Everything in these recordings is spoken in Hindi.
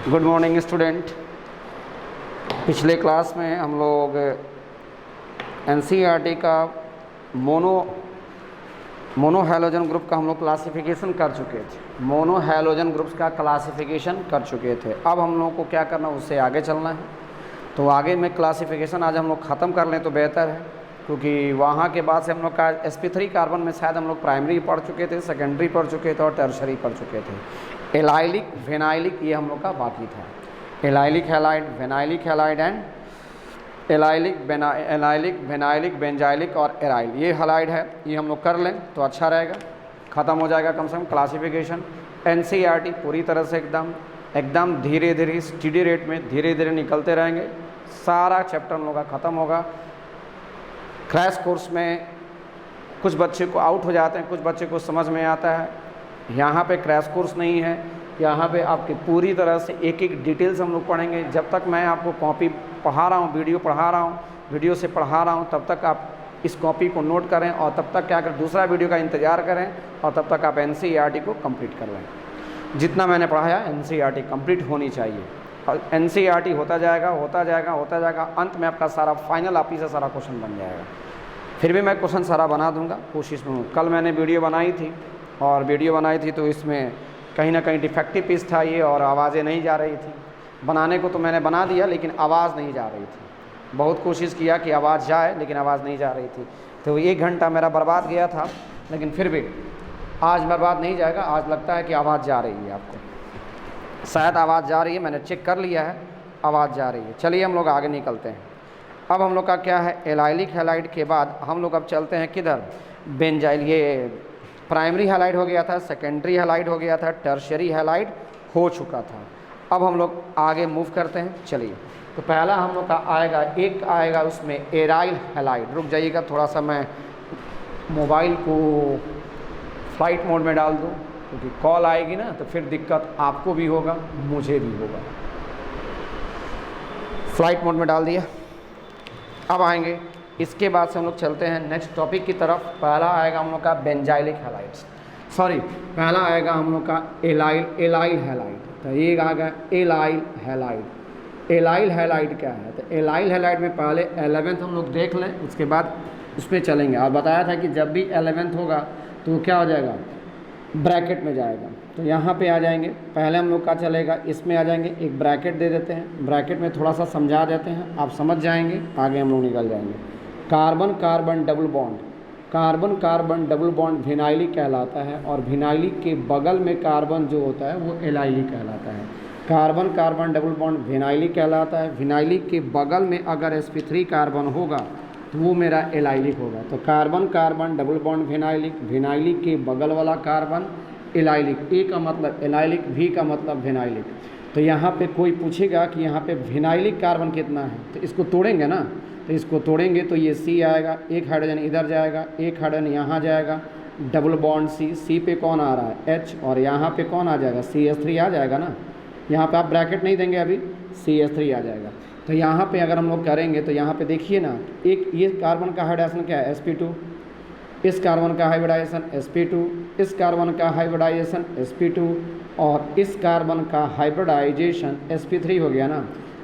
Good morning student. पिछले क्लास में हम लोग एनसीईआरटी का मोनो हैलोजन ग्रुप का हम लोग क्लासिफिकेशन कर चुके थे। मोनो हैलोजन ग्रुप्स का क्लासिफिकेशन कर चुके थे। अब हम लोग को क्या करना, उससे आगे चलना है। तो आगे में क्लासिफिकेशन आज हम लोग ख़त्म कर लें तो बेहतर है, क्योंकि वहाँ के बाद से हम लोग का sp3 कार्बन में शायद हम लोग प्राइमरी पढ़ चुके थे, सेकेंडरी पढ़ चुके थे और टर्शरी पढ़ चुके थे। एलाइलिक, वेनाइलिक ये हम लोग का बाकी था। Allylic halide, vinylic halide and allylic, vinylic, benzylic और एराइल, ये हैलाइड है। ये हम लोग कर लें तो अच्छा रहेगा, ख़त्म हो जाएगा कम से कम क्लासिफिकेशन। एनसीईआरटी पूरी तरह से एकदम धीरे धीरे स्टडी रेट में धीरे धीरे निकलते रहेंगे। सारा चैप्टर हम लोग का ख़त्म होगा। क्रैश कोर्स में कुछ बच्चे को आउट हो जाते हैं, कुछ बच्चे को समझ में आता है। यहाँ पे क्रैश कोर्स नहीं है, यहाँ पे आपकी पूरी तरह से एक एक डिटेल्स हम लोग पढ़ेंगे। जब तक मैं आपको कॉपी पढ़ा रहा हूँ, वीडियो पढ़ा रहा हूँ, वीडियो से पढ़ा रहा हूँ, तब तक आप इस कॉपी को नोट करें और तब तक क्या करें, दूसरा वीडियो का इंतज़ार करें और तब तक आप एनसीईआरटी को कंप्लीट कर लें। जितना मैंने पढ़ाया एनसीईआरटी कंप्लीट होनी चाहिए और एनसीईआरटी होता जाएगा, होता जाएगा, होता जाएगा। अंत में आपका सारा फाइनल आप ही से सारा क्वेश्चन बन जाएगा। फिर भी मैं क्वेश्चन सारा बना दूंगा, कोशिश में हूँ। कल मैंने वीडियो बनाई थी तो इसमें कहीं ना कहीं डिफेक्टिव पीस था ये, और आवाज़ें नहीं जा रही थी। बनाने को तो मैंने बना दिया, लेकिन आवाज़ नहीं जा रही थी। बहुत कोशिश किया कि आवाज़ जाए, लेकिन आवाज़ नहीं जा रही थी। तो 1 घंटा मेरा बर्बाद गया था, लेकिन फिर भी आज बर्बाद नहीं जाएगा। आज लगता है कि आवाज़ जा रही है, आपको शायद आवाज़ जा रही है। मैंने चेक कर लिया है, आवाज़ जा रही है। चलिए हम लोग आगे निकलते हैं। अब हम लोग का क्या है, एलाइलिक हैलाइड के बाद हम लोग अब चलते हैं किधर, बेंजाइल। ये प्राइमरी हैलाइड हो गया था, सेकेंडरी हैलाइड हो गया था, टर्शियरी हैलाइड हो चुका था। अब हम लोग आगे मूव करते हैं। चलिए, तो पहला हम लोग का आएगा उसमें एराइल हैलाइड। रुक जाइएगा थोड़ा सा, मैं मोबाइल को फ्लाइट मोड में डाल दूँ, क्योंकि कॉल आएगी ना तो फिर दिक्कत आपको भी होगा, मुझे भी होगा। फ्लाइट मोड में डाल दिया। अब आएंगे, इसके बाद से हम लोग चलते हैं नेक्स्ट टॉपिक की तरफ। पहला आएगा हम लोग का बेंजाइलिक हैलाइड्स, पहला आएगा हम लोग का एलाइल हैलाइड। तो ये आ गया एलाइल हैलाइड। एलाइल हैलाइड क्या है, तो एलाइल हैलाइड में पहले 11th हम लोग देख लें, उसके बाद उसमें चलेंगे। और बताया था कि जब भी 11th होगा तो वो क्या हो जाएगा, ब्रैकेट में जाएगा। तो यहाँ पे आ जाएंगे, पहले हम लोग का चलेगा, इसमें आ जाएंगे, एक ब्रैकेट दे देते हैं। ब्रैकेट में थोड़ा सा समझा देते हैं, आप समझ जाएंगे, आगे हम लोग निकल जाएंगे। Carbon carbon double bond, carbon carbon double bond vinylic कहलाता है, और विनाइलिक के बगल में कार्बन जो होता है वो एलाइलिक कहलाता है। Carbon carbon double bond vinylic कहलाता है। विनाइलिक के बगल में अगर sp3 कार्बन होगा तो वो मेरा एलाइलिक होगा। तो carbon carbon double bond vinylic, vinylic के बगल वाला कार्बन एलाइलिक। ए का मतलब एलाइलिक, वी का मतलब विनाइलिक। तो यहाँ पे कोई पूछेगा कि यहाँ पे विनाइलिक कार्बन कितना है, तो इसको तोड़ेंगे ना, तो इसको तोड़ेंगे तो ये C आएगा, एक हाइड्रोजन इधर जाएगा, एक हाइड्रोजन यहाँ जाएगा, डबल बॉन्ड C पे कौन आ रहा है H, और यहाँ पे कौन आ जाएगा CH3 आ जाएगा ना। यहाँ पे आप ब्रैकेट नहीं देंगे, अभी CH3 आ जाएगा। तो यहाँ पे अगर हम लोग करेंगे तो यहाँ पे देखिए ना, एक ये कार्बन का हाइब्रिडाइजेशन क्या है sp2, इस कार्बन का हाइब्रिडाइजेशन sp2, इस कार्बन का हाइब्रिडाइजेशन sp2, और इस कार्बन का हाइब्रिडाइजेशन sp3 हो गया ना।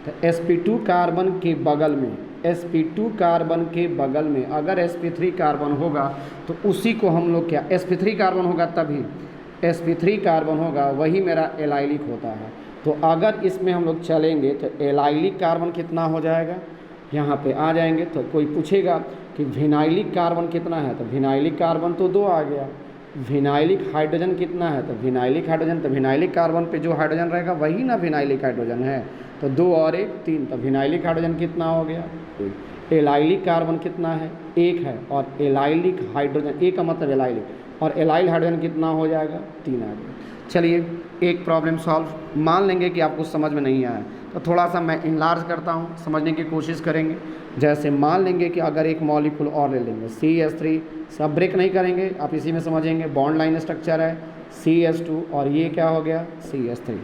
तो sp2 कार्बन के बगल में, sp2 कार्बन के बगल में अगर sp3 कार्बन होगा तो उसी को हम लोग क्या, sp3 कार्बन होगा तभी sp3 कार्बन होगा, वही मेरा एलाइलिक होता है। तो अगर इसमें हम लोग चलेंगे तो एलाइलिक कार्बन कितना हो जाएगा, यहाँ पे आ जाएंगे। तो कोई पूछेगा कि विनाइलिक कार्बन कितना है, तो विनाइलिक कार्बन तो 2 आ गया। विनाइलिक हाइड्रोजन कितना है, तो विनाइलिक हाइड्रोजन, तो विनाइलिक कार्बन पे जो हाइड्रोजन रहेगा वही ना विनाइलिक हाइड्रोजन है। तो 2 और 1 3, तो विनाइलिक हाइड्रोजन कितना हो गया, 1। एलाइलिक कार्बन कितना है, 1 है, और एलाइलिक हाइड्रोजन, ए का मतलब एलाइलिक, और एलाइल हाइड्रोजन कितना हो जाएगा, 3 आ गया। चलिए एक प्रॉब्लम सॉल्व, मान लेंगे कि आपको समझ में नहीं आया तो थोड़ा सा मैं इनलार्ज करता हूँ, समझने की कोशिश करेंगे। जैसे मान लेंगे कि अगर एक मॉलिक्यूल और ले लेंगे CH3, सब ब्रेक नहीं करेंगे, आप इसी में समझेंगे। बॉन्ड लाइन स्ट्रक्चर है CH2 और ये क्या हो गया CH3।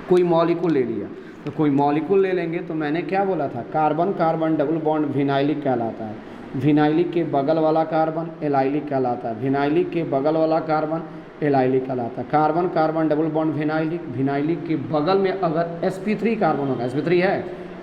कोई मॉलिक्यूल ले लिया, तो कोई मॉलिक्यूल ले लेंगे। तो मैंने क्या बोला था, carbon carbon double bond vinylic कहलाता है। विनाइलिक के बगल वाला कार्बन एलाइलिक कहलाता है। विनाइलिक के बगल वाला कार्बन एलाइलिक कहलाता है। Carbon carbon double bond vinylic, vinylic के बगल में अगर sp3 कार्बन होगा, sp3 है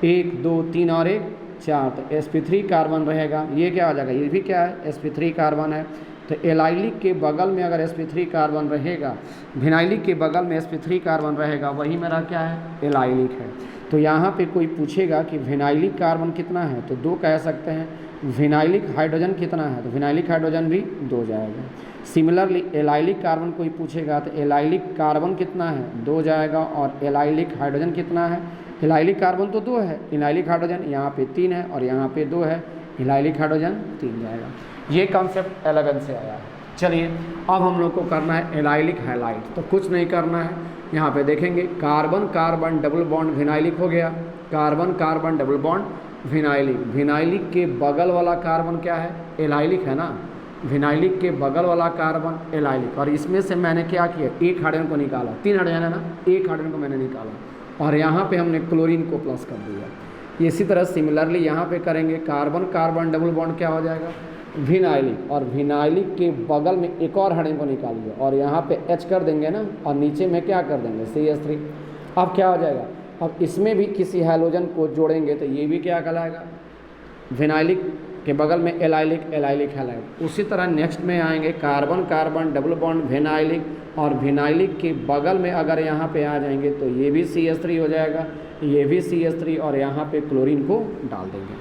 1 2 3 और 1 4, तो sp3 कार्बन रहेगा, ये क्या हो जाएगा, ये भी क्या है sp3 कार्बन है। तो एलाइलिक के बगल में अगर sp3 कार्बन रहेगा, विनाइलिक के बगल में sp3 कार्बन रहेगा, वही मेरा क्या है एलाइलिक है। तो यहाँ पे कोई पूछेगा कि विनाइलिक कार्बन कितना है, तो 2 कह सकते हैं। विनाइलिक हाइड्रोजन कितना है, तो विनाइलिक हाइड्रोजन भी 2 जाएगा। सिमिलरली एलाइलिक कार्बन कोई पूछेगा तो एलाइलिक कार्बन कितना है, 2 जाएगा। और एलाइलिक हाइड्रोजन कितना है, एलाइलिक कार्बन तो 2 है, एलाइलिक हाइड्रोजन यहाँ पे 3 है और यहाँ पे 2 है, एलाइलिक हाइड्रोजन 3 जाएगा। ये कॉन्सेप्ट एलेगन से आया है। चलिए अब हम लोग को करना है एलाइलिक हैलाइड, तो कुछ नहीं करना है, यहाँ पे देखेंगे carbon carbon double bond vinylic हो गया, carbon carbon double bond vinylic, vinylic के बगल वाला कार्बन क्या है एलाइलिक है ना, विनाइलिक के बगल वाला कार्बन एलाइलिक। और इसमें से मैंने क्या किया, एक हाइड्रोजन को निकाला, 3 हाइड्रोजन है ना, एक हाइड्रोजन को मैंने निकाला और यहाँ पे हमने क्लोरीन को प्लस कर दिया। इसी तरह सिमिलरली यहाँ पे करेंगे, कार्बन कार्बन डबल बॉन्ड क्या हो जाएगा विनाइलिक, और विनाइलिक के बगल में एक और हाइड्रोजन को निकालिए और यहाँ पे H कर देंगे ना, और नीचे में क्या कर देंगे CH3। अब क्या हो जाएगा, अब इसमें भी किसी हैलोजन को जोड़ेंगे तो ये भी क्या कहलाएगा, विनाइलिक के बगल में एलाइलिक, एलाइलिक हैलाइड। उसी तरह नेक्स्ट में आएंगे carbon carbon double bond vinylic, और विनाइलिक के बगल में अगर यहाँ पे आ जाएंगे तो ये भी CH3 हो जाएगा, ये भी CH3, और यहाँ पे क्लोरीन को डाल देंगे।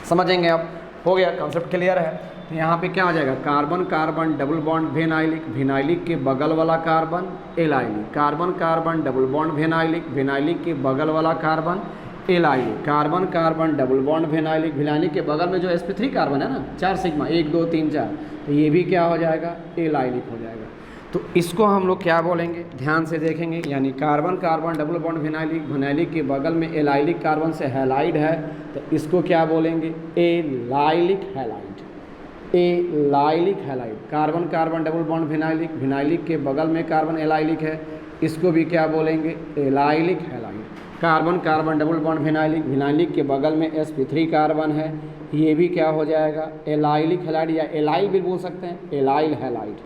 समझेंगे आप, हो गया, कॉन्सेप्ट क्लियर है। तो यहाँ पे क्या हो जाएगा, carbon carbon double bond vinylic, vinylic के बगल वाला carbon allylic, carbon carbon double bond vinylic, vinylic के बगल वाला carbon allylic, carbon carbon double bond vinylic, vinylic के बगल में जो sp3 कार्बन है ना 4 सिग्मा 1 2 3 4, तो ये भी क्या हो जाएगा एलाइलिक हो जाएगा। तो इसको हम लोग क्या बोलेंगे, ध्यान से देखेंगे, यानी carbon carbon double bond vinylic, vinylic के बगल में एलाइलिक कार्बन से हैलाइड है, तो इसको क्या बोलेंगे allylic halide, allylic halide. Carbon carbon double bond vinylic, vinylic के बगल में कार्बन एलाइलिक है, इसको भी क्या बोलेंगे allylic halide. Carbon carbon double bond vinylic, vinylic के बगल में sp3 कार्बन है, ये भी क्या हो जाएगा एलाइलिक हैलाइड, या एलाइल भी बोल सकते हैं, एलाइल हैलाइड,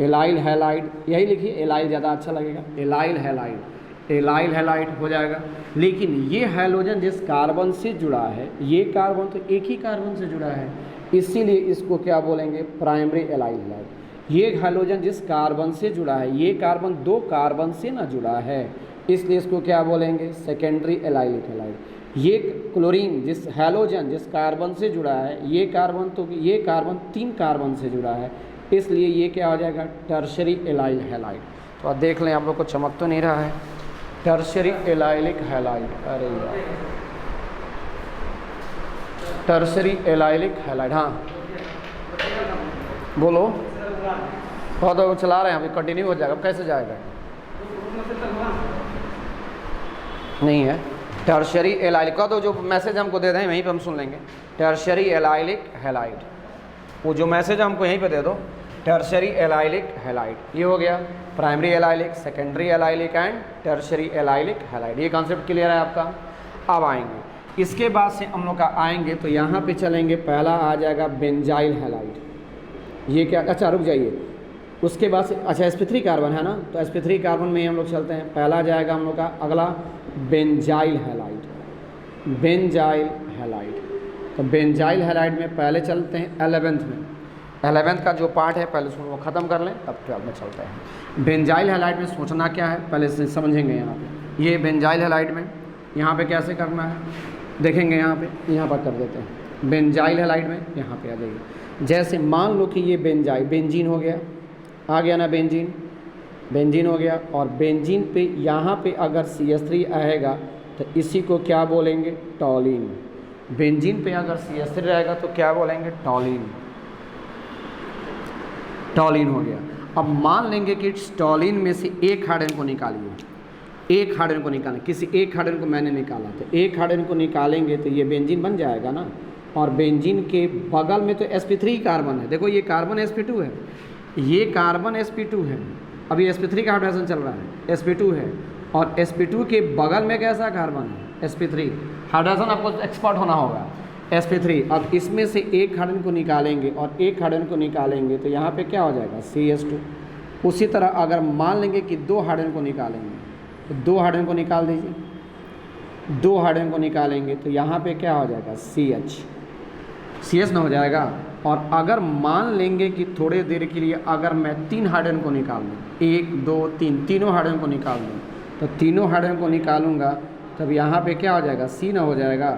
एलाइल हैलाइड, यही लिखिए, एलाइल ज़्यादा अच्छा लगेगा, एलाइल हैलाइड, एलाइल हैलाइड हो जाएगा। लेकिन ये हैलोजन जिस कार्बन से जुड़ा है, ये कार्बन तो एक ही कार्बन से जुड़ा है, इसीलिए इसको क्या बोलेंगे प्राइमरी एलाइल हैलाइड। ये हैलोजन जिस कार्बन से जुड़ा है, ये कार्बन 2 कार्बन से ना जुड़ा है, इसलिए इसको क्या बोलेंगे सेकेंडरी एलाइलिक हैलाइड। ये क्लोरीन जिस हैलोजन जिस कार्बन से जुड़ा है, ये कार्बन तो ये कार्बन 3 कार्बन से जुड़ा है, इसलिए ये क्या हो जाएगा टर्शरी एलाइल हैलाइड। तो आप देख लें, आप लोग को चमक तो नहीं रहा है, टर्शरी एलाइलिक हैलाइड, अरे यार टर्शरी एलाइलिक हैलाइड, हाँ बोलो, बहुत चला रहे हैं अभी, कंटिन्यू हो जाएगा, कैसे जाएगा नहीं है। टर्शरी एलाइलिक का तो जो मैसेज हमको दे दें वहीं पे हम सुन लेंगे, टर्शरी एलाइलिक हैलाइड, वो जो मैसेज हमको यहीं पे दे दो, टर्शरी एलाइलिक हैलाइड, ये हो गया primary allylic, secondary allylic and tertiary allylic halide. ये कॉन्सेप्ट क्लियर है आपका। अब आएंगे इसके बाद से हम लोग का आएंगे तो यहाँ पे चलेंगे, पहला आ जाएगा बेंजाइल हैलाइड, ये क्या, अच्छा रुक जाइए, उसके बाद से अच्छा sp3 कार्बन है ना, तो sp3 कार्बन में ही हम लोग चलते हैं। पहला जाएगा हम लोग का अगला बेंजाइल हैलाइड, बेंजाइल हैलाइड। तो बेंजाइल हैलाइड में पहले चलते हैं 11th में, 11th का जो पार्ट है पहले उसको ख़त्म कर लें, तब 12th में चलते हैं। बेंजाइल हैलाइड में सोचना क्या है पहले से समझेंगे। यहाँ पे ये बेंजाइल हैलाइड में यहाँ पे कैसे करना है देखेंगे, यहाँ पर कर देते हैं। बेंजाइल हैलाइड में यहाँ पे आ जाइए, जैसे मान लो कि ये बेंजीन हो गया, आ गया ना बेंजीन, बेंजीन हो गया, और बेंजीन पे यहाँ पे अगर CH3 आएगा तो इसी को क्या बोलेंगे टॉलिन। बेंजीन पे अगर CH3 रहेगा तो क्या बोलेंगे टॉलिन, टॉलिन हो गया। अब मान लेंगे कि टॉलिन में से एक हाइड्रोजन को निकालिए, एक हाइड्रोजन को निकालें, किसी एक हाइड्रोजन को मैंने निकाला, तो एक हाइड्रोजन को निकालेंगे तो ये बेंजीन बन जाएगा ना, और बेंजीन के बगल में तो sp3 कार्बन है, देखो ये कार्बन sp2 है, ये कार्बन sp2 है, अभी sp3 का हाइड्रोजन चल रहा है, sp2 है, और sp2 के बगल में कैसा कार्बन है sp3, हाइड्रोजन आपको एक्सपर्ट होना होगा sp3। अब इसमें से एक हाइड्रोजन को निकालेंगे और एक हाइड्रोजन को निकालेंगे तो यहाँ पे क्या हो जाएगा CH2, उसी तरह अगर मान लेंगे कि 2 हाइड्रोजन को निकालेंगे तो 2 हाइड्रोजन को निकाल दीजिए, 2 हाइड्रोजन को निकालेंगे तो यहाँ पे क्या हो जाएगा CH ना हो जाएगा। और अगर मान लेंगे कि थोड़ी देर के लिए अगर मैं 3 हाइड्रोजन को निकाल दूँ, 1 2 3 तीनों हाइड्रोजन को निकाल दूँ, तो तीनों हाइड्रोजन को निकालूंगा तब यहाँ पे क्या हो जाएगा C ना हो जाएगा।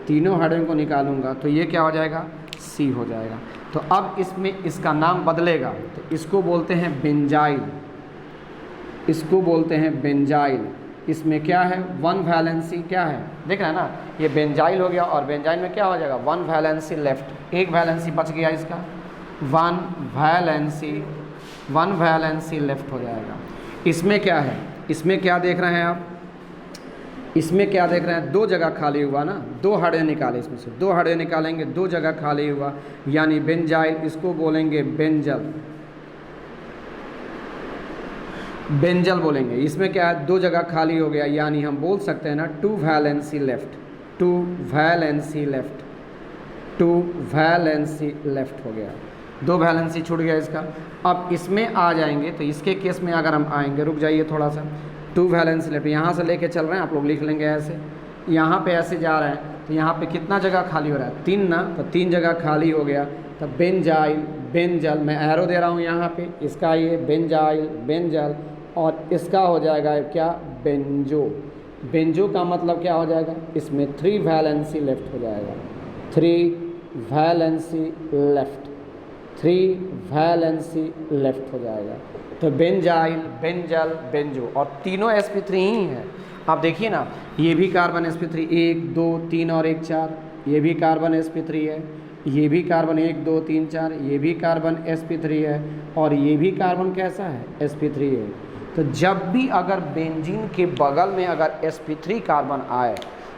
तीनों हाइड्रोजन को निकालूंगा तो ये क्या हो जाएगा C हो जाएगा। तो अब इसमें इसका नाम बदलेगा, तो इसको बोलते हैं बेंजाइल, इसको बोलते हैं बेंजाइल। इसमें क्या है 1 वैलेंसी क्या है, देख रहे हैं ना, ये बेंजाइल हो गया और बेंजाइल में क्या हो जाएगा 1 वैलेंसी लेफ्ट, 1 वैलेंसी बच गया इसका, 1 वैलेंसी लेफ्ट हो जाएगा। इसमें क्या है, इसमें क्या देख रहे हैं आप, इसमें क्या देख रहे हैं 2 जगह खाली हुआ ना, 2 हाइड्रोजन निकाले, इसमें से 2 हाइड्रोजन निकालेंगे, 2 जगह खाली हुआ यानी बेंजाइल, इसको बोलेंगे बेंजल, बेंजल बोलेंगे। इसमें क्या है 2 जगह खाली हो गया यानी हम बोल सकते हैं ना 2 valency left, 2 valency left, 2 valency left हो गया, 2 वैलेंसी छूट गया इसका। अब इसमें आ जाएंगे तो इसके केस में अगर हम आएंगे, रुक जाइए थोड़ा सा, 2 वैलेंसी लेफ्ट यहाँ से लेके चल रहे हैं, आप लोग लिख लेंगे ऐसे, यहाँ पे ऐसे जा रहे हैं तो यहाँ पे कितना जगह खाली हो रहा है 3 ना, तो 3 जगह खाली हो गया। तो बेंजाइल बेंजल, मैं एरो दे रहा हूँ यहाँ पे, इसका ये बेंजाइल बेंजल और इसका हो जाएगा क्या बेंजो। बेंजो का मतलब क्या हो जाएगा, इसमें 3 वैलेंसी लेफ्ट हो जाएगा, 3 वैलेंसी लेफ्ट, 3 वैलेंसी लेफ्ट हो जाएगा। तो बेंजाइल बेंजल बेंजो और तीनों sp3 ही हैं। आप देखिए ना, ये भी कार्बन sp3 1 2 3 और 1 4, ये भी कार्बन sp3 है, ये भी कार्बन 1 2 3 4, ये भी कार्बन sp3 है और ये भी कार्बन कैसा है sp3 है। तो जब भी अगर बेंजीन के बगल में अगर sp3 कार्बन आए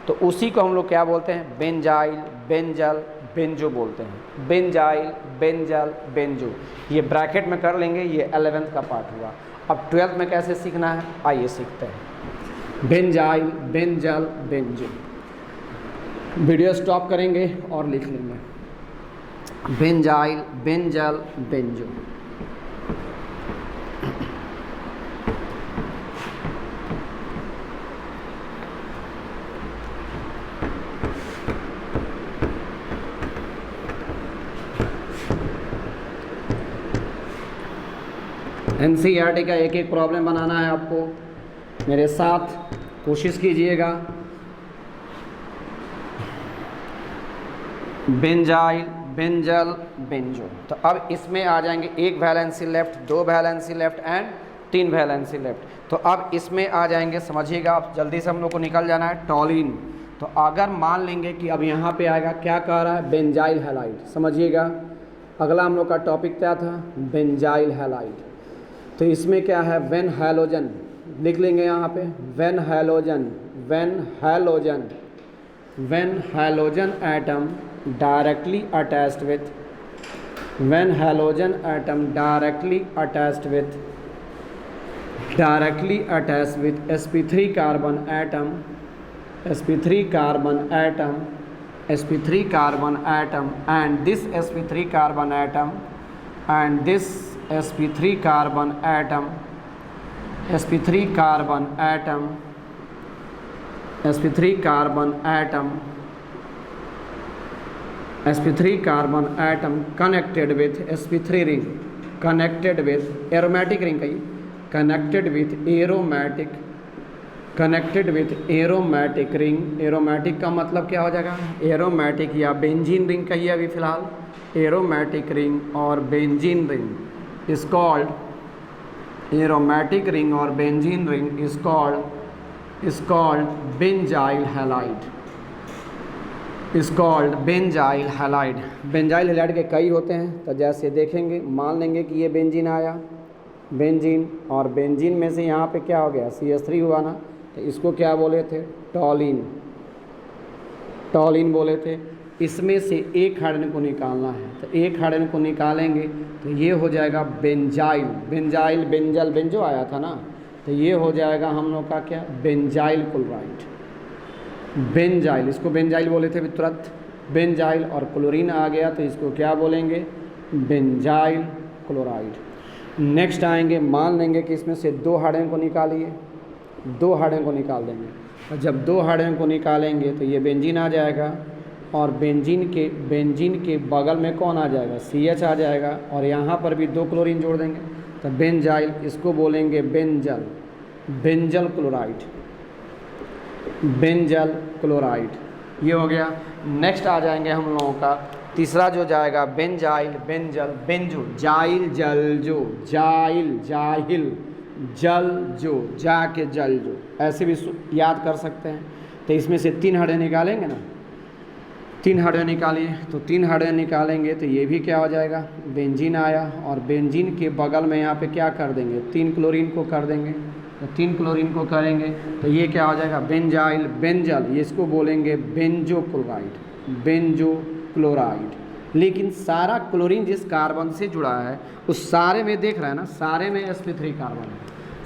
तो उसी को हम लोग क्या बोलते हैं बेंजाइल बेंजल बेंजो बोलते हैं, बेंजाइल बेंजल बेंजो। ये ब्रैकेट में कर लेंगे, ये 11th का पार्ट हुआ। अब 12th में कैसे सीखना है आइए सीखते हैं, benzyl benzal benzo. Video stop करेंगे और लिख लेंगे बेंजाइल बेंजल बेंजो। NCERT का एक एक प्रॉब्लम बनाना है आपको, मेरे साथ कोशिश कीजिएगा। Benzyl benzal benzo. तो अब इसमें आ जाएंगे 1 valency left, 2 valency left and 3 valency left. तो अब इसमें आ जाएंगे, समझिएगा आप, जल्दी से हम लोग को निकल जाना है टॉलिन। तो अगर मान लेंगे कि अब यहाँ पे आएगा, क्या कह रहा है बेंजाइल हैलाइड, समझिएगा अगला हम लोग का टॉपिक क्या था बेंजाइल हैलाइड। तो इसमें क्या है व्हेन हैलोजन, लिख लेंगे यहाँ पे when halogen, when halogen, when halogen atom directly attached with, when halogen atom directly attached with, directly attached with sp3 carbon atom, sp3 carbon atom, sp3 carbon atom and this sp3 carbon atom and this sp3 carbon atom, sp3 carbon atom, sp3 carbon atom, sp3 carbon atom connected with sp3 ring, connected with aromatic ring, कहिए connected with aromatic, connected with aromatic ring. Aromatic का मतलब क्या हो जाएगा एरोमेटिक या बेंजीन रिंग कहिए अभी फ़िलहाल, एरोमेटिक रिंग और benzene ring is called, aromatic ring or benzene ring is called benzyl halide, is called benzyl halide। Benzyl halide के कई होते हैं, तो जैसे देखेंगे मान लेंगे कि ये बेंजीन आया, बेंजीन, और बेंजीन में से यहाँ पे क्या हो गया CH3 हुआ ना, तो इसको क्या बोले थे टॉलिन, टॉलिन बोले थे। इसमें से 1 हाइड्रोजन को निकालना है, तो 1 हाइड्रोजन को निकालेंगे तो ये हो जाएगा बेंजाइल, बेंजाइल बेंजल बेंजो आया था ना, तो ये हो जाएगा हम लोग का क्या बेंजाइल क्लोराइड, बेंजाइल, इसको बेंजाइल बोले थे तुरंत, बेंजाइल और क्लोरीन आ गया तो इसको क्या बोलेंगे बेंजाइल क्लोराइड। नेक्स्ट आएंगे, मान लेंगे कि इसमें से 2 हाइड्रोजन को निकालिए, 2 हाइड्रोजन को निकाल देंगे, और जब 2 हाइड्रोजन को निकालेंगे तो ये बेंजीन आ जाएगा, और बेंजीन के बगल में कौन आ जाएगा, CH आ जाएगा, और यहाँ पर भी 2 क्लोरीन जोड़ देंगे तो बेंजाइल, इसको बोलेंगे benzyl, benzyl chloride, benzyl chloride, ये हो गया। नेक्स्ट आ जाएंगे हम लोगों का तीसरा जो जाएगा बेंजाइल, बेंजल, बेंजो, जाइल जल जो, जाइल जाहिल जल जो, जा के जल जो, ऐसे भी याद कर सकते हैं। तो इसमें से 3 हाइड्रोजन निकालेंगे ना, 3 हाइड्रोजन निकालिए, तो 3 हाइड्रोजन निकालेंगे तो ये भी क्या हो जाएगा, बेंजीन आया, और बेंजीन के बगल में यहाँ पे क्या कर देंगे, 3 क्लोरीन को कर देंगे, तो 3 क्लोरीन को करेंगे तो ये क्या हो जाएगा, बेंजाइल, बेंजल, ये इसको बोलेंगे बेंजो क्लोराइड, बेंजो क्लोराइड। लेकिन सारा क्लोरीन जिस कार्बन से जुड़ा है उस सारे में देख रहा है ना, सारे में sp3 कार्बन है,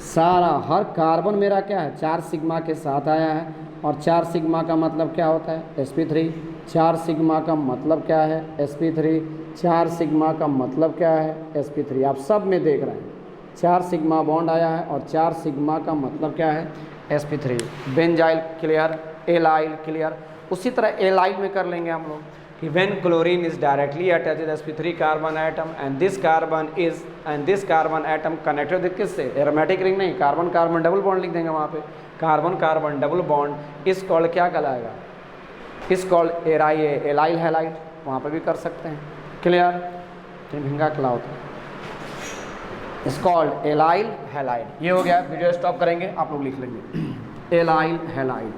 सारा हर कार्बन मेरा क्या है, 4 सिग्मा के साथ आया है, और 4 सिग्मा का मतलब क्या होता है, sp3, 4 सिग्मा का मतलब क्या है, sp3, 4 सिग्मा का मतलब क्या है, sp3, आप सब में देख रहे हैं 4 सिग्मा बॉन्ड आया है, और 4 सिग्मा का मतलब क्या है, sp3। Benzyl clear, allyl clear. उसी तरह एलाइल में कर लेंगे हम लोग कि when chlorine is directly attached with sp3 carbon atom and this carbon atom connected with किससे, एरोमेटिक रिंग नहीं, कार्बन कार्बन डबल बॉन्ड लिख देंगे वहाँ पे, कार्बन कार्बन डबल बॉन्ड, इस कॉल्ड क्या कहलाएगा, इस कॉल्ड एलाइल हैलाइड, वहाँ पे भी कर सकते हैं। क्लियर, तो महंगा क्लाउड इस कॉल्ड एलाइल हैलाइड। ये हो गया, वीडियो स्टॉप करेंगे, आप लोग लिख लेंगे एलाइल हैलाइड।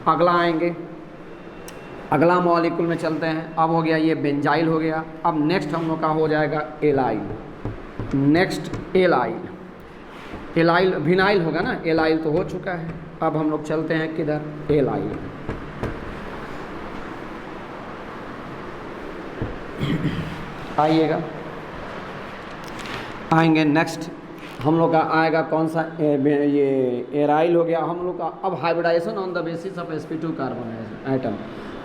अगला आएंगे, अगला मॉलिक्यूल में चलते हैं। अब हो गया ये बेंजाइल हो गया, अब नेक्स्ट हम लोग का हो जाएगा allyl. Next allyl, allyl vinyl होगा ना, एलाइल तो हो चुका है। अब हम लोग चलते हैं किधर, एलाइल। आइएगा, आएंगे नेक्स्ट हम लोग का आएगा कौन सा, ये एराइल हो गया हम लोग का। अब hybridisation on the basis of sp2 carbon atom,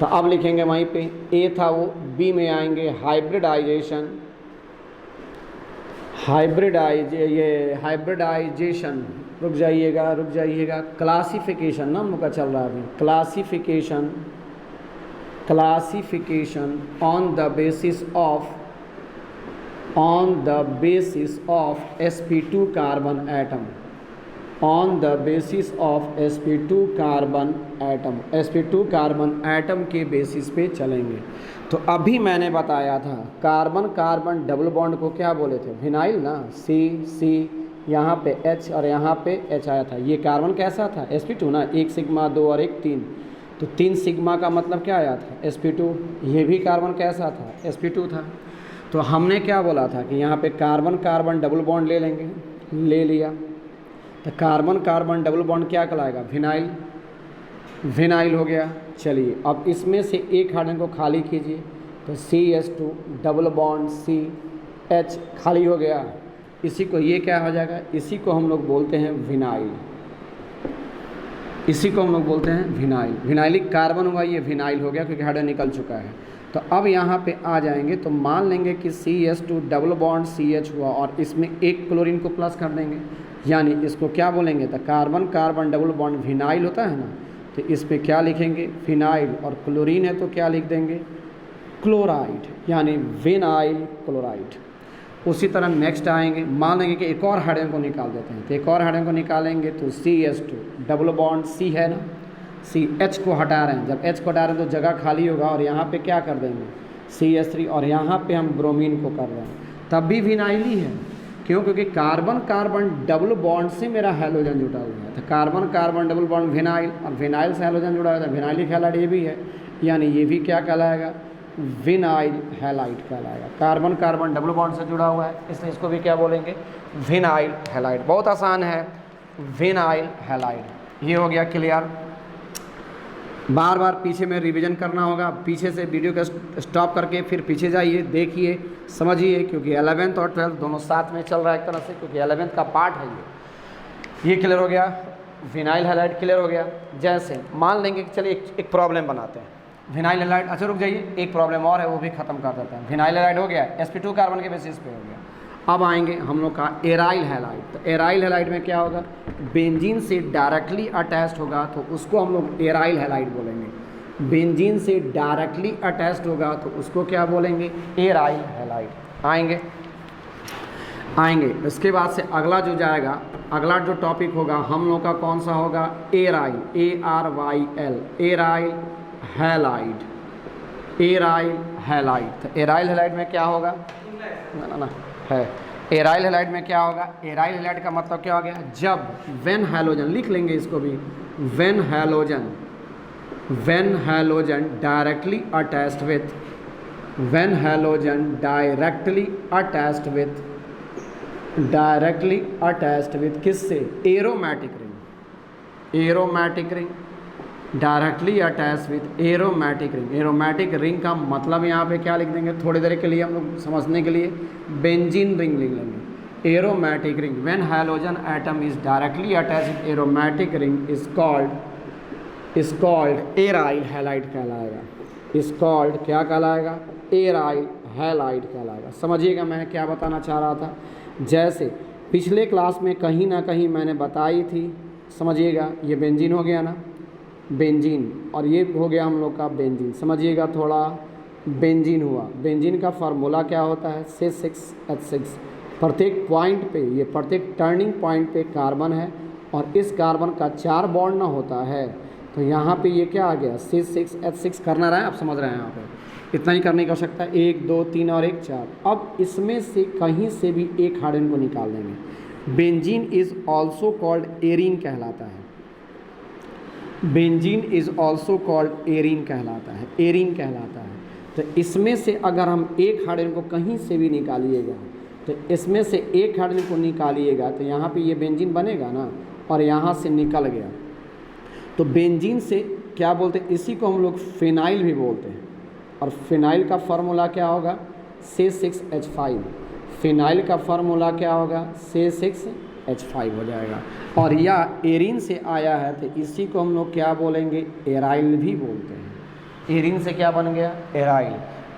तो अब लिखेंगे वहीं पे, ए था वो, बी में आएंगे हाइब्रिडाइजेशन, हाइब्रिडाइजेशन, रुक जाइएगा, क्लासिफिकेशन ना हम लोग का चल रहा है अभी, classification on the basis of sp2 carbon atom, on the basis of sp2 carbon atom, sp2 carbon atom के बेसिस पे चलेंगे। तो अभी मैंने बताया था कार्बन कार्बन डबल बॉन्ड को क्या बोले थे, विनाइल ना, C, यहाँ पे H और यहाँ पे H आया था। ये कार्बन कैसा था, sp2 ना, 1 सिग्मा 2 और 1 3, तो 3 सिग्मा का मतलब क्या आया था, sp2। ये भी कार्बन कैसा था, sp2 था। तो हमने क्या बोला था कि यहाँ पे कार्बन कार्बन डबल बॉन्ड ले लेंगे, ले लिया, तो कार्बन कार्बन डबल बॉन्ड क्या कहलाएगा, विनाइल, विनाइल हो गया। चलिए अब इसमें से एक हाइड्रोजन को खाली कीजिए, तो CH2 डबल बॉन्ड CH खाली हो गया। इसी को ये क्या हो जाएगा, इसी को हम लोग बोलते हैं विनाइल, इसी को हम लोग बोलते हैं विनाइल। विनाइलिक कार्बन हुआ, ये विनाइल हो गया क्योंकि हाइड्रोजन निकल चुका है। तो अब यहाँ पे आ जाएंगे, तो मान लेंगे कि CH2 डबल बॉन्ड CH हुआ, और इसमें एक क्लोरीन को प्लस कर देंगे, यानी इसको क्या बोलेंगे, तो carbon carbon double bond vinyl होता है ना, तो इस पे क्या लिखेंगे, फिनाइल, और क्लोरीन है तो क्या लिख देंगे, क्लोराइड, यानी विनाइल क्लोराइड। उसी तरह नेक्स्ट आएंगे, मान लेंगे कि एक और हाइड्रोजन को निकाल देते हैं, तो एक और हाइड्रोजन को निकालेंगे तो CH2 डबल बॉन्ड C है ना, CH को हटा रहे हैं, जब H को हटा रहे हैं तो जगह खाली होगा, और यहाँ पे क्या कर देंगे CH3, और यहाँ पे हम ब्रोमीन को कर रहे हैं, तब भी विनाइल ही है। क्यों, क्योंकि कार्बन कार्बन डबल बॉन्ड से मेरा हैलोजन जुड़ा हुआ है, तो carbon carbon double bond vinyl, और विनाइल से हैलोजन जुड़ा हुआ है, विनाइलिक हैलाइड ये भी है, यानी ये भी क्या कहलाएगा, विनाइल हैलाइड कहलाएगा। कार्बन कार्बन डबल बॉन्ड से जुड़ा हुआ है, इसलिए इसको भी क्या बोलेंगे, विनाइल हैलाइड। बहुत आसान है, विनाइल हैलाइड। ये हो गया क्लियर। बार बार पीछे में रिवीजन करना होगा, पीछे से वीडियो का स्टॉप करके फिर पीछे जाइए, देखिए, समझिए, क्योंकि 11th और 12th दोनों साथ में चल रहा है एक तरह से, क्योंकि 11th का पार्ट है ये क्लियर हो गया, विनाइल हैलाइड क्लियर हो गया। जैसे मान लेंगे कि चलिए एक प्रॉब्लम बनाते हैं, विनाइल हैलाइड, अच्छा रुक जाइए, एक प्रॉब्लम और है वो भी ख़त्म कर देते हैं। विनाइल हैलाइड हो गया, sp2 कार्बन के बेसिस पे हो गया। अब आएंगे हम लोग का एराइल हैलाइड। तो एराइल हैलाइड में क्या होगा, बेंजीन से डायरेक्टली अटैच्ड होगा तो उसको हम लोग एराइल हैलाइड बोलेंगे। बेंजीन से डायरेक्टली अटैच्ड होगा तो उसको क्या बोलेंगे, एराइल हैलाइड। आएंगे इसके बाद से अगला जो जाएगा, अगला जो टॉपिक होगा हम लोग का कौन सा होगा, aryl, ARYL, aryl halide. Aryl halide. तो एराइल हैलाइड में क्या होगा, ना है, एराइल हैलाइड में क्या होगा, एराइल हैलाइड का मतलब क्या हो गया, जब व्हेन हैलोजन, लिख लेंगे इसको भी, when halogen directly attached with, when halogen directly attached with किससे, aromatic ring, aromatic ring, directly attach with aromatic ring. Aromatic ring का मतलब यहाँ पे क्या लिख देंगे, थोड़ी देर के लिए हम लोग समझने के लिए बेंजीन रिंग लिख लेंगे। Aromatic ring, when halogen atom is directly attach with aromatic ring is called aryl halide कहलाएगा। इज कॉल्ड क्या कहलाएगा, एराइल हैलाइड कहलाएगा। समझिएगा मैं क्या बताना चाह रहा था, जैसे पिछले क्लास में कहीं ना कहीं मैंने बताई थी, समझिएगा ये बेंजीन हो गया ना, बेंजीन, और ये हो गया हम लोग का बेंजीन। समझिएगा थोड़ा, बेंजीन हुआ, बेंजीन का फार्मूला क्या होता है, C6H6। प्रत्येक पॉइंट पे, ये प्रत्येक टर्निंग पॉइंट पे कार्बन है और इस कार्बन का 4 बॉन्ड ना होता है, तो यहाँ पे ये क्या आ गया, C6H6 करना रहा है, आप समझ रहे हैं यहाँ पे, इतना ही करने की आवश्यकता है, 1 2 3 और 1 4। अब इसमें से कहीं से भी एक हाइड्रोजन को निकाल देंगे। Benzene is also called arene कहलाता है, benzene is also called arene कहलाता है, एरीन कहलाता है। तो इसमें से अगर हम एक हाइड्रोजन को कहीं से भी निकालिएगा, तो इसमें से एक हाइड्रोजन को निकालिएगा तो यहाँ पे ये बेंजीन बनेगा ना, और यहाँ से निकल गया तो बेंजीन से क्या बोलते हैं, इसी को हम लोग फिनाइल भी बोलते हैं। और फिनाइल का फार्मूला क्या होगा, C6H5। फिनाइल का फार्मूला क्या होगा, C6H5 हो जाएगा। और यह एरीन से आया है तो इसी को हम लोग क्या बोलेंगे, एराइल भी बोलते हैं। एरीन से क्या बन गया, एराइल।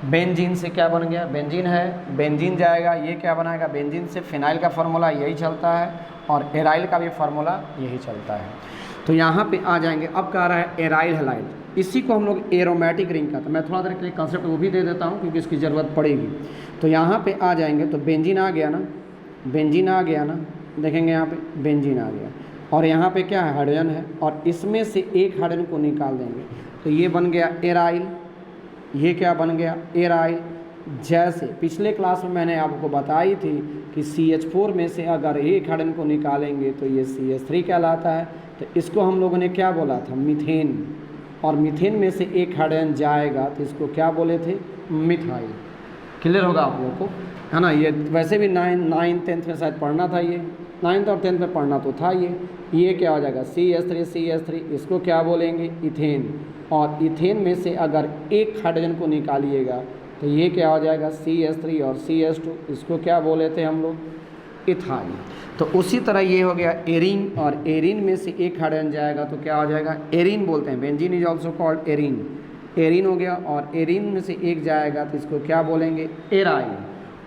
बेंजीन से क्या बन गया, बेंजीन है, बेंजीन जाएगा, ये क्या बनाएगा, बेंजीन से फिनाइल का फार्मूला यही चलता है और एराइल का भी फार्मूला यही चलता है। तो यहाँ पे आ जाएंगे, अब कह रहा है एराइल हैलाइड, इसी को हम लोग एरोमेटिक रिंग का, तो मैं थोड़ा देर के लिए कंसेप्ट वो भी दे देता हूँ क्योंकि इसकी ज़रूरत पड़ेगी। तो यहाँ पे आ जाएंगे तो बेंजीन आ गया ना, बेंजीन आ गया ना, देखेंगे यहाँ पे बेंजीन आ गया, और यहाँ पे क्या है, हाइड्रोजन है, और इसमें से एक हाइड्रोजन को निकाल देंगे तो ये बन गया एराइल। ये क्या बन गया, एराइल। जैसे पिछले क्लास में मैंने आपको बताई थी कि CH4 में से अगर एक हाइड्रोजन को निकालेंगे तो ये CH3 कहलाता है। तो इसको हम लोगों ने क्या बोला था, मीथेन, और मीथेन में से एक हाइड्रोजन जाएगा तो इसको क्या बोले थे, मिथाइल। क्लियर होगा आप लोगों को, है ना। ये वैसे भी 9th 10th में शायद पढ़ना था, ये 9th और 10th में पढ़ना तो था। ये क्या हो जाएगा, CH3, इसको क्या बोलेंगे, इथेन। और इथेन में से अगर एक हाइड्रोजन को निकालिएगा तो ये क्या हो जाएगा, CH3 और CH2, इसको क्या बोले थे हम लोग, इथाइल। तो उसी तरह ये हो गया एरीन, और एरीन में से एक हाइड्रोजन जाएगा तो क्या हो जाएगा, एरीन बोलते हैं। Benzene is also called arene, arene हो गया। और एरीन में से एक जाएगा तो इसको क्या बोलेंगे, एराइल।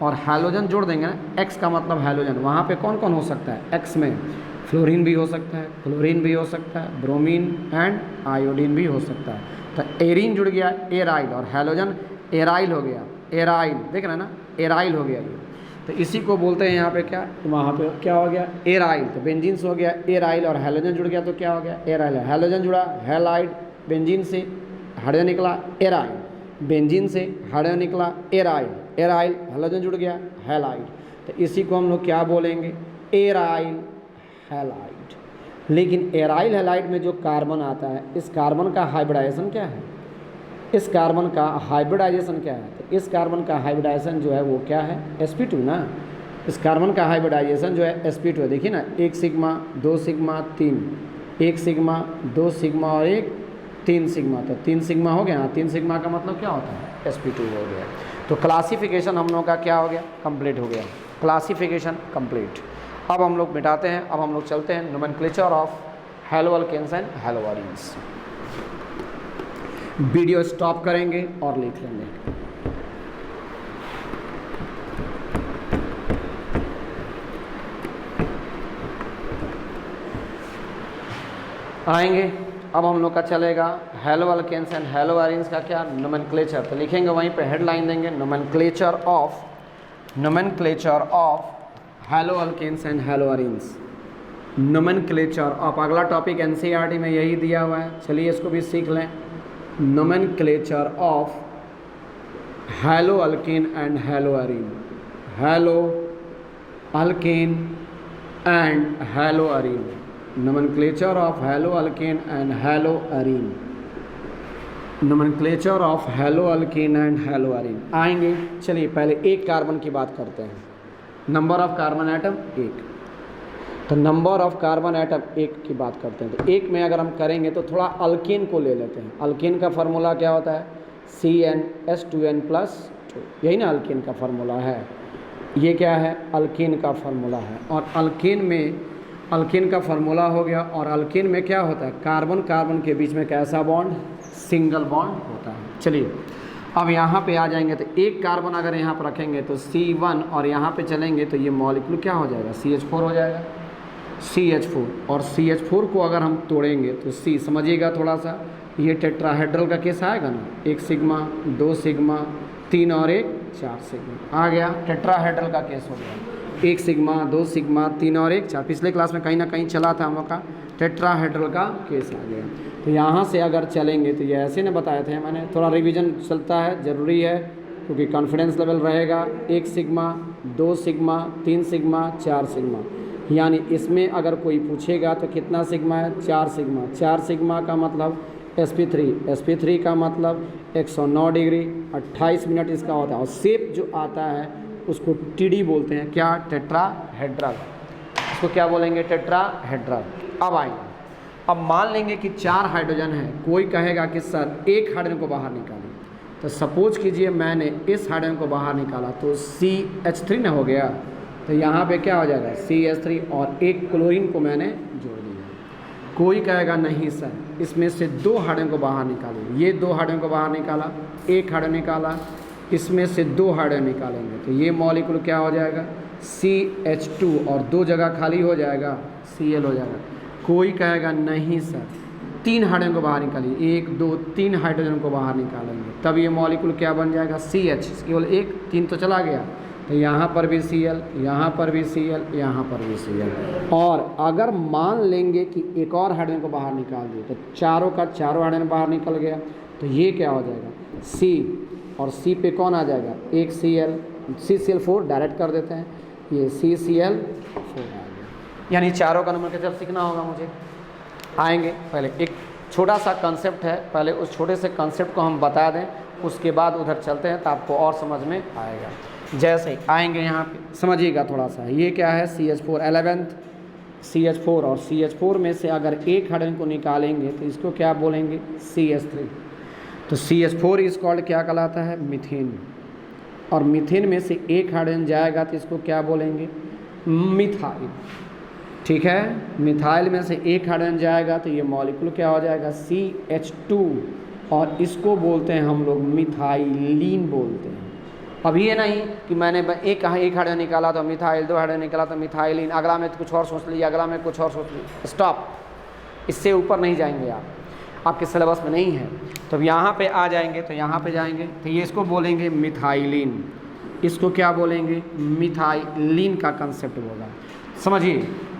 और हैलोजन जोड़ देंगे ना, एक्स का मतलब हैलोजन, वहाँ पे कौन कौन हो सकता है, एक्स में फ्लोरीन भी हो सकता है, क्लोरीन भी हो सकता है, ब्रोमीन एंड आयोडीन भी हो सकता है। तो एरीन जुड़ गया एराइल, और हैलोजन एराइल हो गया, एराइल, देख रहे हैं ना, एराइल हो गया ये। तो इसी को बोलते हैं यहाँ पे क्या, तो वहाँ पे क्या हो गया, एराइल। तो बेंजीन से हो गया एराइल, और हैलोजन जुड़ गया तो क्या हो गया, एराइल। हैलोजन जुड़ा, हैलाइड, बेंजीन से हाइड्रोजन निकला, एराइल, बेंजीन से हाइड्रोजन निकला, एराइल, एराइल, हैलोजन जुड़ गया, हैलाइड। तो इसी को हम लोग क्या बोलेंगे, एराइल हैलाइड। लेकिन एराइल हैलाइड में जो कार्बन आता है, इस कार्बन का हाइब्रिडाइजेशन क्या है, इस कार्बन का हाइब्रिडाइजेशन क्या है, तो इस कार्बन का हाइब्रिडाइजेशन जो है वो क्या है, sp2 ना। इस कार्बन का हाइब्रिडाइजेशन जो है sp2 है। देखिए ना, 1 सिग्मा 2 सिग्मा 3, 1 सिग्मा 2 सिग्मा और 1 3 सिग्मा, तो 3 सिग्मा हो गया ना। 3 सिग्मा का मतलब क्या होता है, sp2 हो गया। तो क्लासिफिकेशन हम लोग का क्या हो गया, कंप्लीट हो गया, क्लासिफिकेशन कंप्लीट। अब हम लोग मिटाते हैं, अब हम लोग चलते हैं nomenclature of haloalkanes and haloarenes. Video stop करेंगे और लिख लेंगे। आएंगे। अब हम लोग का चलेगा halo alkanes and halo arenes का क्या नोमेनक्लेचर, तो लिखेंगे वहीं पे हेडलाइन देंगे nomenclature of halo alkanes and halo arenes. Nomenclature of, अगला टॉपिक एनसीईआरटी में यही दिया हुआ है, चलिए इसको भी सीख लें। Nomenclature of hello alkane and hello arene, hello alkane and hello arene, nomenclature of haloalkane and haloarine, nomenclature of haloalkane and haloarine आएंगे। चलिए पहले एक कार्बन की बात करते हैं, नंबर ऑफ कार्बन एटम 1, तो नंबर ऑफ कार्बन एटम 1 की बात करते हैं। तो 1 में अगर हम करेंगे तो थोड़ा अल्केन को ले लेते हैं। अल्केन का फार्मूला क्या होता है, CnH2n+2, यही ना अल्केन का फार्मूला है, ये क्या है अल्केन का फार्मूला है। और अल्केन का फार्मूला हो गया। और अल्केन में क्या होता है, कार्बन कार्बन के बीच में कैसा बॉन्ड, सिंगल बॉन्ड होता है। चलिए अब यहाँ पे आ जाएंगे, तो एक कार्बन अगर यहाँ पर रखेंगे तो C1 और यहाँ पे चलेंगे तो ये मॉलिक्यूल क्या हो जाएगा, CH4 हो जाएगा, CH4। और CH4 को अगर हम तोड़ेंगे तो C, समझिएगा थोड़ा सा, ये टेट्राहेड्रल का केस आएगा ना, 1 सिग्मा 2 सिग्मा 3 और 1 4 सिग्मा, आ गया टेट्राहेड्रल का केस हो गया, 1 सिग्मा 2 सिग्मा 3 और 1 4। पिछले क्लास में कहीं ना कहीं चला था हम लोग का टेट्राहेड्रल का केस आ गया। तो यहाँ से अगर चलेंगे तो ये ऐसे ने बताए थे मैंने, थोड़ा रिवीजन चलता है, ज़रूरी है क्योंकि कॉन्फिडेंस लेवल रहेगा। 1 सिग्मा 2 सिग्मा 3 सिग्मा 4 सिग्मा, यानी इसमें अगर कोई पूछेगा तो कितना सिग्मा है, 4 सिग्मा। 4 सिग्मा का मतलब sp3 का मतलब 109 डिग्री 28 मिनट इसका होता है। और शेप जो आता है उसको TD बोलते हैं, क्या, टेट्राहेड्रल, इसको क्या बोलेंगे, टेट्राहेड्रल। अब आएंगे, अब मान लेंगे कि 4 हाइड्रोजन है, कोई कहेगा कि सर एक हाइड्रोजन को बाहर निकालें, तो सपोज कीजिए मैंने इस हाइड्रोजन को बाहर निकाला तो CH3 ना हो गया, तो यहाँ पे क्या हो जाएगा CH3 और एक क्लोरीन को मैंने जोड़ दिया। कोई कहेगा नहीं सर इसमें से 2 हाइड्रोजन को बाहर निकालें, ये 2 हाइड्रोजन को बाहर निकाला, एक हाइड्रोजन निकाला, इसमें से 2 हाइड्रोजन निकालेंगे तो ये मॉलिक्यूल क्या हो जाएगा CH2 और 2 जगह खाली हो जाएगा Cl हो जाएगा। कोई कहेगा नहीं सर 3 हाइड्रोजन को बाहर निकालिए, 1 2 3 हाइड्रोजन को बाहर निकालेंगे तब ये मॉलिक्यूल क्या बन जाएगा CH, केवल 1 3 तो चला गया, तो यहाँ पर भी Cl, यहाँ पर भी Cl, यहाँ पर भी Cl। और अगर मान लेंगे कि एक और हाइड्रोजन को बाहर निकाल दिए तो चारों का चारों हाइड्रोजन बाहर निकल गया, तो ये क्या हो जाएगा C, और C पे कौन आ जाएगा, एक Cl, CCl4 डायरेक्ट कर देते हैं, ये CCl4 आ गया। यानी चारों का नोमेनक्लेचर सीखना होगा मुझे। आएंगे, पहले एक छोटा सा कंसेप्ट है, पहले उस छोटे से कंसेप्ट को हम बता दें, उसके बाद उधर चलते हैं तो आपको और समझ में आएगा। जैसे आएंगे यहाँ पे समझिएगा थोड़ा सा, ये क्या है CH4 11th CH4, और CH4 में से अगर एक हाइड्रोजन को निकालेंगे तो इसको क्या बोलेंगे CH3। तो CH4 इस कॉल्ड क्या कहलाता है, मीथेन। और मीथेन में से एक हाइड्रोजन जाएगा तो इसको क्या बोलेंगे, मिथाइल। ठीक है, मिथाइल में से एक हाइड्रोजन जाएगा तो ये मॉलिक्यूल क्या हो जाएगा CH2, और इसको बोलते हैं हम लोग मिथाइलिन बोलते हैं। अब ये नहीं कि मैंने एक हाइड्रोजन निकाला तो मिथाइल, 2 हाइड्रोजन निकाला तो मिथाइलिन, अगला में तो कुछ और सोच लिया, अगला में कुछ और सोच लिया, स्टॉप, इससे ऊपर नहीं जाएंगे आप, आपके सिलेबस में नहीं है। तो अब यहाँ पे आ जाएंगे, तो यहाँ पे जाएंगे तो ये इसको बोलेंगे मिथाइलिन, इसको क्या बोलेंगे मिथाइलिन का कंसेप्ट बोला, समझिए।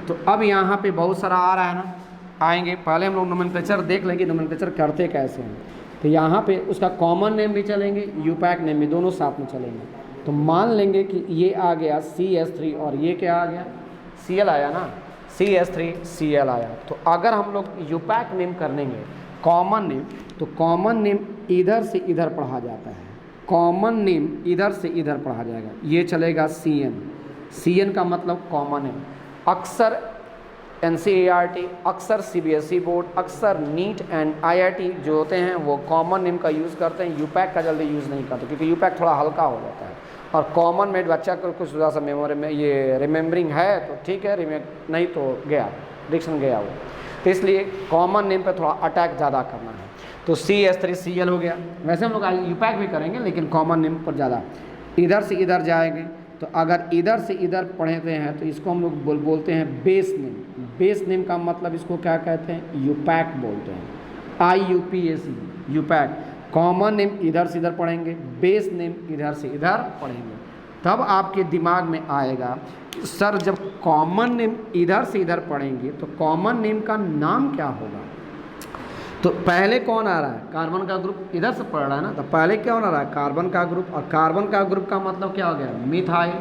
तो अब यहाँ पे बहुत सारा आ रहा है ना, आएंगे पहले हम लोग नोमेनक्लेचर देख लेंगे, नोमेनक्लेचर करते कैसे हैं। तो यहाँ पे उसका कॉमन नेम भी चलेंगे, यूपैक नेम भी, दोनों साथ में चलेंगे। तो मान लेंगे कि ये आ गया CH3 और ये क्या आ गया Cl आया ना, CH3 Cl आया। तो अगर हम लोग यूपैक नेम कर लेंगे कॉमन नेम, तो कॉमन नेम इधर से इधर पढ़ा जाता है, कॉमन नेम इधर से इधर पढ़ा जाएगा, ये चलेगा CN का मतलब कॉमन नेम। अक्सर NCERT, अक्सर CBSE बोर्ड, अक्सर नीट एंड IIT जो होते हैं वो कॉमन नेम का यूज़ करते हैं, यूपैक का जल्दी यूज़ नहीं करते क्योंकि यूपैक थोड़ा हल्का हो जाता है। और कॉमन में बच्चा को कुछ थोड़ा सा मेमोरी में ये रिमेम्बरिंग है तो ठीक है, नहीं तो गया, डिक्शन गया वो। तो इसलिए कॉमन नेम पर थोड़ा अटैक ज़्यादा करना है। तो CH3 Cl हो गया। वैसे हम लोग यूपैक भी करेंगे लेकिन कॉमन नेम पर ज़्यादा, इधर से इधर जाएंगे तो अगर इधर से इधर पढ़ते हैं तो इसको हम लोग बोलते हैं बेस नेम। बेस नेम का मतलब इसको क्या कहते हैं, यूपैक बोलते हैं, IUPAC, यूपैक। कॉमन नेम इधर से इधर पढ़ेंगे, बेस नेम इधर से इधर पढ़ेंगे, तब आपके दिमाग में आएगा कि सर जब कॉमन नेम इधर से इधर पढ़ेंगे तो कॉमन नेम का नाम क्या होगा। तो पहले कौन आ रहा है, कार्बन का ग्रुप इधर से पढ़ रहा है ना, तो पहले कौन आ रहा है, कार्बन का ग्रुप। और कार्बन का ग्रुप का मतलब क्या हो गया, मिथाइल।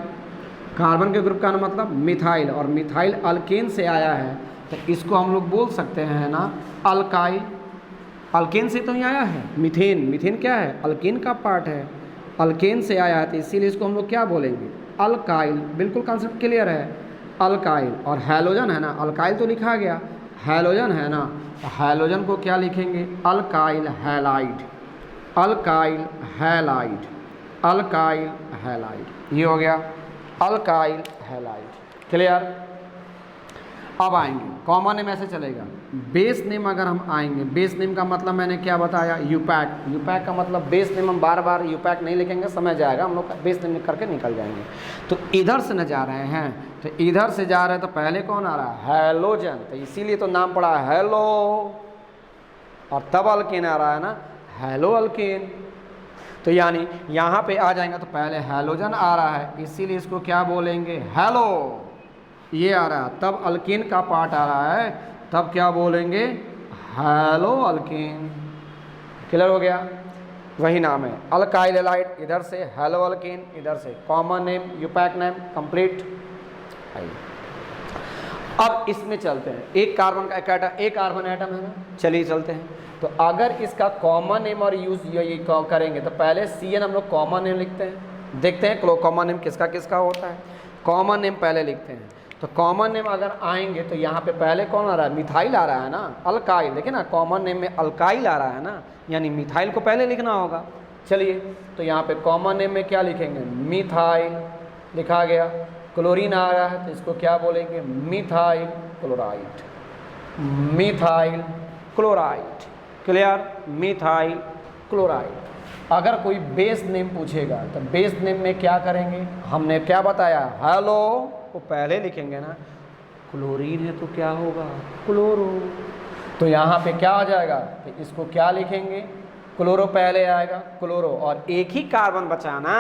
कार्बन के ग्रुप का मतलब मिथाइल, और मिथाइल अल्केन से आया है तो इसको हम लोग बोल सकते हैं ना अल्काइल। अल्केन से तो ही आया है, मीथेन। मीथेन क्या है, अल्केन का पार्ट है, अल्केन से आया है, तो इसीलिए इसको हम लोग क्या बोलेंगे, अल्काइल। बिल्कुल कॉन्सेप्ट क्लियर है, अल्काइल। और हैलोजन है ना, अल्काइल तो लिखा गया, हैलोजन है ना, तो हैलोजन को क्या लिखेंगे, alkyl halide, alkyl halide, alkyl halide. ये हो गया अल्काइल हैलाइड। क्लियर। अब आएंगे कॉमन नेम, ऐसे चलेगा। बेस नेम अगर हम आएंगे, बेस नेम का मतलब मैंने क्या बताया, यूपैक। यूपैक का मतलब बेस नेम, हम बार बार यूपैक नहीं लिखेंगे, समय जाएगा, हम लोग बेस नेम करके निकल जाएंगे। तो इधर से न जा रहे हैं, तो इधर से जा रहे हैं तो पहले कौन आ रहा है, हैलोजन, तो इसीलिए तो नाम पड़ा है हेलो। और तब अल्केन आ रहा है ना, हेलो अल्केन। तो यानी यहाँ पे आ जाएंगे तो पहले हैलोजन आ रहा है, इसीलिए इसको क्या बोलेंगे, हेलो। ये आ रहा है, तब अल्केन का पार्ट आ रहा है, तब क्या बोलेंगे, हेलो अल्केन। क्लियर हो गया। वही नाम है अल्काइल हैलाइड, इधर से हेलो अल्केन, इधर से कॉमन नेम, यूपैक नेम, कंप्लीट। अब इसमें चलते हैं, एक कार्बन का एक कार्बन एटम है ना, चलिए चलते हैं। तो अगर इसका कॉमन नेम और यूज ये करेंगे तो पहले CN हम लोग कॉमन नेम लिखते हैं, देखते हैं कॉमन नेम किसका किसका होता है। कॉमन नेम पहले लिखते हैं, तो कॉमन नेम अगर आएंगे तो यहाँ पे पहले कौन आ रहा है, मिथाइल आ रहा है ना, अल्काइल। देखिए ना, कॉमन नेम में अल्काइल आ रहा है ना, यानी मिथाइल को पहले लिखना होगा। चलिए, तो यहाँ पे कॉमन नेम में क्या लिखेंगे, मिथाइल लिखा गया। क्लोरीन आ रहा है तो इसको क्या बोलेंगे, methyl chloride, methyl chloride. Clear, methyl chloride. अगर कोई बेस नेम पूछेगा तो बेस नेम में क्या करेंगे, हमने क्या बताया, हेलो को पहले लिखेंगे ना, क्लोरीन है तो क्या होगा, क्लोरो। तो यहाँ पे क्या हो जाएगा, तो इसको क्या लिखेंगे, क्लोरो पहले आएगा, क्लोरो। और एक ही कार्बन बचा ना,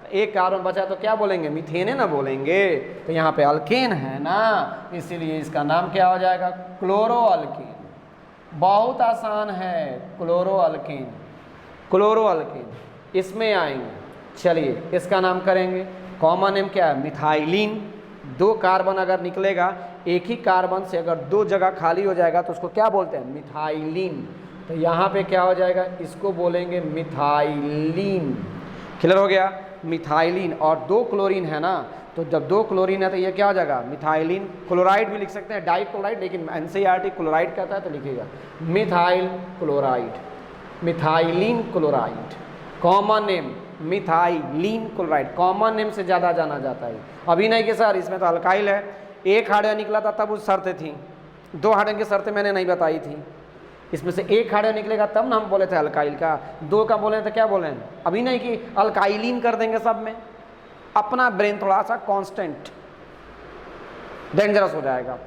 एक कार्बन बचा तो क्या बोलेंगे, मीथेन है ना बोलेंगे। तो यहाँ पे अल्केन है ना, इसीलिए इसका नाम क्या हो जाएगा, क्लोरो अल्केन। बहुत आसान है, क्लोरो अल्केन, क्लोरो अल्केन। इसमें आएंगे, चलिए इसका नाम करेंगे, कॉमन नेम क्या है, मिथाइलिन। दो कार्बन अगर निकलेगा, एक ही कार्बन से अगर दो जगह खाली हो जाएगा तो उसको क्या बोलते हैं, मिथाइलिन। तो यहाँ पे क्या हो जाएगा, इसको बोलेंगे मिथाइलिन। क्लियर हो गया, मिथाइलिन। और दो क्लोरीन है ना, तो जब दो क्लोरीन है तो ये क्या हो जाएगा, मिथाइलिन। क्लोराइड भी लिख सकते हैं, डाई क्लोराइड, लेकिन NCERT क्लोराइड कहता है तो लिखिएगा methyl chloride, methylene chloride. Common name methylene chloride, common name से ज़्यादा जाना जाता है। अभी नहीं कि सर इसमें तो अल्काइल है, एक हाइड्रोजन निकला था तब उस शर्तें थी, दो हाइड्रोजन की शर्तें मैंने नहीं बताई थी। इसमें से एक हाइड्रोजन निकलेगा तब ना हम बोले थे अल्काइल का, दो का बोले तो क्या बोले हैं, अभी नहीं कि अल्काइलिन कर देंगे सब में। अपना ब्रेन थोड़ा सा कांस्टेंट, डेंजरस हो जाएगा।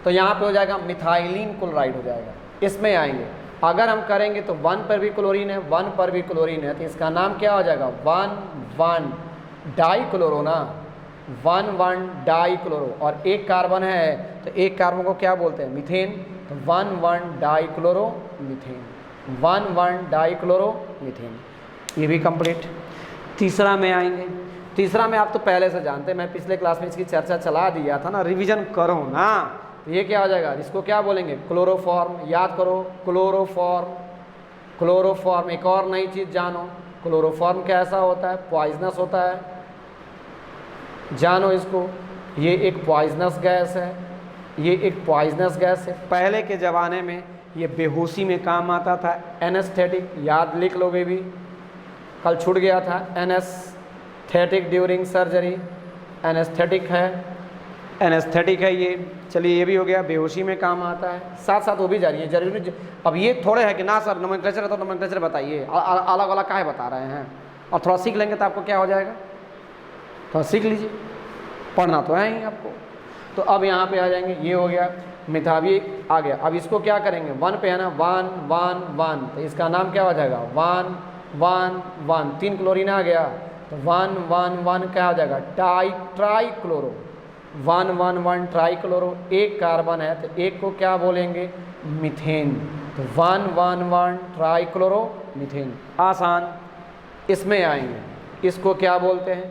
तो यहाँ पे हो जाएगा मिथाइलिन क्लोराइड हो जाएगा। इसमें आएंगे, अगर हम करेंगे तो 1 पर भी क्लोरीन है, 1 पर भी क्लोरीन है, तो इसका नाम क्या हो जाएगा, 1,1 डाइक्लोरो ना, 1,1 डाइक्लोरो। और एक कार्बन है तो एक कार्बन को क्या बोलते हैं, मीथेन। तो 1,1 डाइक्लोरो मीथेन, 1,1 डाइक्लोरो मीथेन। ये भी कंप्लीट। तीसरा में आएंगे, तीसरा में आप तो पहले से जानते हैं, मैं पिछले क्लास में इसकी चर्चा चला दिया था ना, रिवीजन करो ना। तो ये क्या हो जाएगा, इसको क्या बोलेंगे, क्लोरोफॉर्म। याद करो, क्लोरोफॉर्म, क्लोरोफॉर्म। एक और नई चीज़ जानो, क्लोरोफॉर्म कैसा होता है, पॉइजनस होता है, जानो इसको। ये एक पॉइजनस गैस है, ये एक पॉइजनस गैस है। पहले के ज़माने में ये बेहोशी में काम आता था, एनेस्थेटिक। याद लिख लोगे भी, कल छूट गया था, एनेस्थेटिक ड्यूरिंग सर्जरी, एनेस्थेटिक है, एनेस्थेटिक है ये। चलिए ये भी हो गया, बेहोशी में काम आता है। साथ साथ वो भी जा रही है, जरूरी नहीं। अब ये थोड़े है कि ना सर नोमेनक्लेचर है तो नोमेनक्लेचर बताइए, अलग अलग काहे बता रहे हैं। और थोड़ा सीख लेंगे तो आपको क्या हो जाएगा, तो सीख लीजिए, पढ़ना तो है ही आपको। तो अब यहाँ पे आ जाएंगे, ये हो गया मिथावी आ गया। अब इसको क्या करेंगे, 1 पे है ना, 1 1 1, तो इसका नाम क्या हो जाएगा, 1 1 1, 3 क्लोरीन आ गया, तो 1 1 1 क्या हो जाएगा, ट्राई क्लोरो, 1 1 1 ट्राई क्लोरो। एक कार्बन है तो एक को क्या बोलेंगे, मीथेन, तो 1 1 1 ट्राई क्लोरो मीथेन। आसान। इसमें आएंगे, इसको क्या बोलते हैं,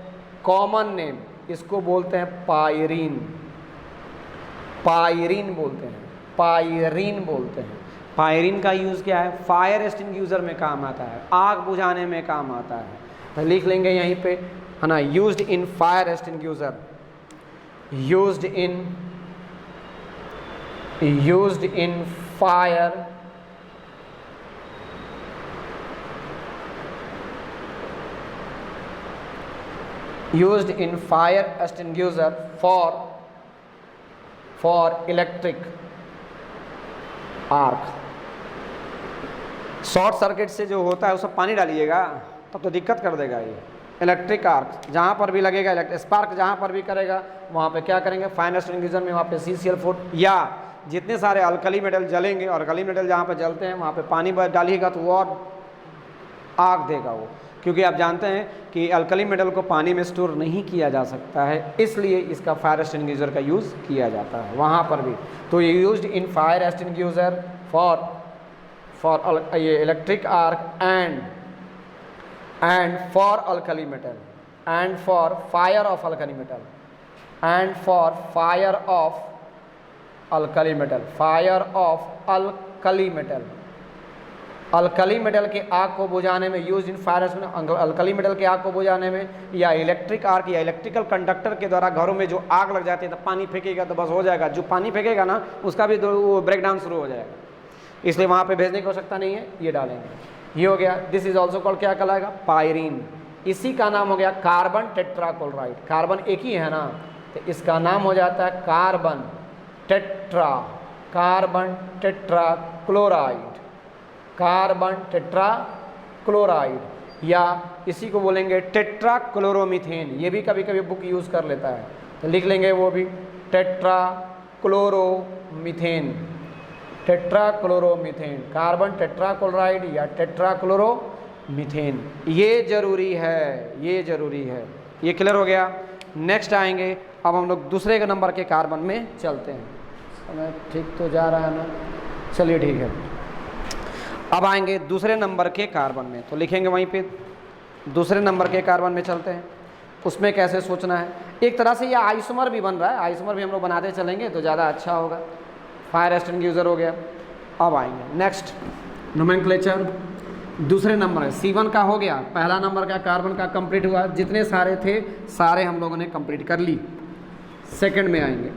कॉमन नेम, इसको बोलते हैं पायरीन, पायरीन बोलते हैं, पायरीन बोलते हैं। पायरीन का यूज़ क्या है, फायर एक्सटिंग्यूशर में काम आता है, आग बुझाने में काम आता है। तो लिख लेंगे यहीं पे, है ना, used in fire extinguisher, used in fire used in fire extinguisher for electric arc। Short circuit से जो होता है उसमें पानी डालिएगा तब तो दिक्कत कर देगा ये। इलेक्ट्रिक आर्क जहाँ पर भी लगेगा, स्पार्क जहाँ पर भी करेगा वहाँ पे क्या करेंगे, फायर एक्सटिंग्विशर में वहाँ पे CCl4 या जितने सारे अल्कली मेटल जलेंगे, और अल्कली मेटल जहाँ पे जलते हैं वहाँ पे पानी डालिएगा तो वो और आग देगा वो, क्योंकि आप जानते हैं कि अल्कली मेटल को पानी में स्टोर नहीं किया जा सकता है, इसलिए इसका फायर एक्सटिंग्विशर का यूज़ किया जाता है वहाँ पर भी। तो ये used in fire extinguisher for ये electric arc and for alkali metal, and for fire of alkali metal, and for fire of alkali metal, fire of alkali metal. Alkali metal के आग को बुझाने में, use in fire, alkali metal के आग को बुझाने में, या इलेक्ट्रिक आर्क या इलेक्ट्रिकल कंडक्टर के द्वारा घरों में जो आग लग जाती है तो पानी फेंकेगा तो बस हो जाएगा, जो पानी फेंकेगा ना उसका भी वो ब्रेकडाउन शुरू हो जाएगा, इसलिए वहाँ पे भेजने की आवश्यकता नहीं है, ये डालेंगे। ये हो गया, दिस इज ऑल्सो कॉल्ड, क्या कहलाएगा, पायरीन। इसी का नाम हो गया कार्बन टेट्राक्लोराइड, कार्बन एक ही है ना, तो इसका नाम हो जाता है कार्बन टेट्राक्लोराइड, कार्बन टेट्राक्लोराइड, या इसी को बोलेंगे टेट्राक्लोरोमीथेन। ये भी कभी कभी बुक यूज़ कर लेता है, तो लिख लेंगे वो भी टेट्राक्लोरोमीथेन, टेट्राक्लोरोमीथेन, कार्बन टेट्राक्लोराइड या टेट्राक्लोरोमीथेन। ये जरूरी है, ये जरूरी है। ये क्लियर हो गया। नेक्स्ट आएंगे, अब हम लोग दूसरे के नंबर के कार्बन में चलते हैं। समय ठीक तो जा रहा है ना, चलिए ठीक है। अब आएंगे दूसरे नंबर के कार्बन में, तो लिखेंगे वहीं पे दूसरे नंबर के कार्बन में चलते हैं। उसमें कैसे सोचना है, एक तरह से यह आइसोमर भी बन रहा है, आइसोमर भी हम लोग बनाते चलेंगे तो ज़्यादा अच्छा होगा। फायर एक्सटिंग्विशर हो गया। अब आएंगे नेक्स्ट नोमेनक्लेचर, दूसरे नंबर है C1 का हो गया, पहला नंबर का कार्बन का कंप्लीट हुआ, जितने सारे थे सारे हम लोगों ने कंप्लीट कर ली। सेकंड में आएंगे,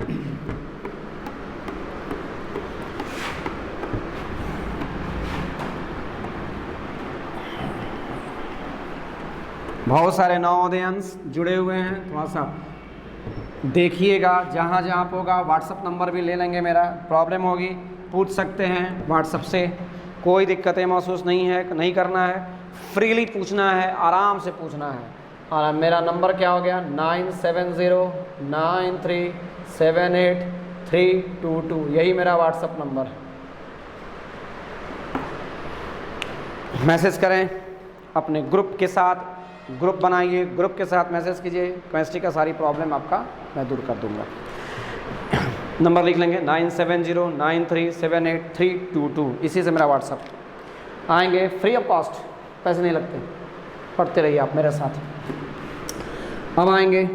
बहुत सारे नवोदयांश जुड़े हुए हैं, थोड़ा सा देखिएगा, जहाँ जहाँ पे होगा व्हाट्सअप नंबर भी ले लेंगे, मेरा प्रॉब्लम होगी पूछ सकते हैं व्हाट्सअप से, कोई दिक्कतें महसूस नहीं करना है, फ्रीली पूछना है, आराम से पूछना है। और मेरा नंबर क्या हो गया, 9709378322, यही मेरा व्हाट्सअप नंबर है। मैसेज करें अपने ग्रुप के साथ, ग्रुप बनाइए, ग्रुप के साथ मैसेज कीजिए, केमिस्ट्री का सारी प्रॉब्लम आपका मैं दूर कर दूंगा। नंबर लिख लेंगे 9709378322, इसी से मेरा व्हाट्सअप। आएंगे फ्री ऑफ कॉस्ट, पैसे नहीं लगते, पढ़ते रहिए आप मेरे साथ। अब आएंगे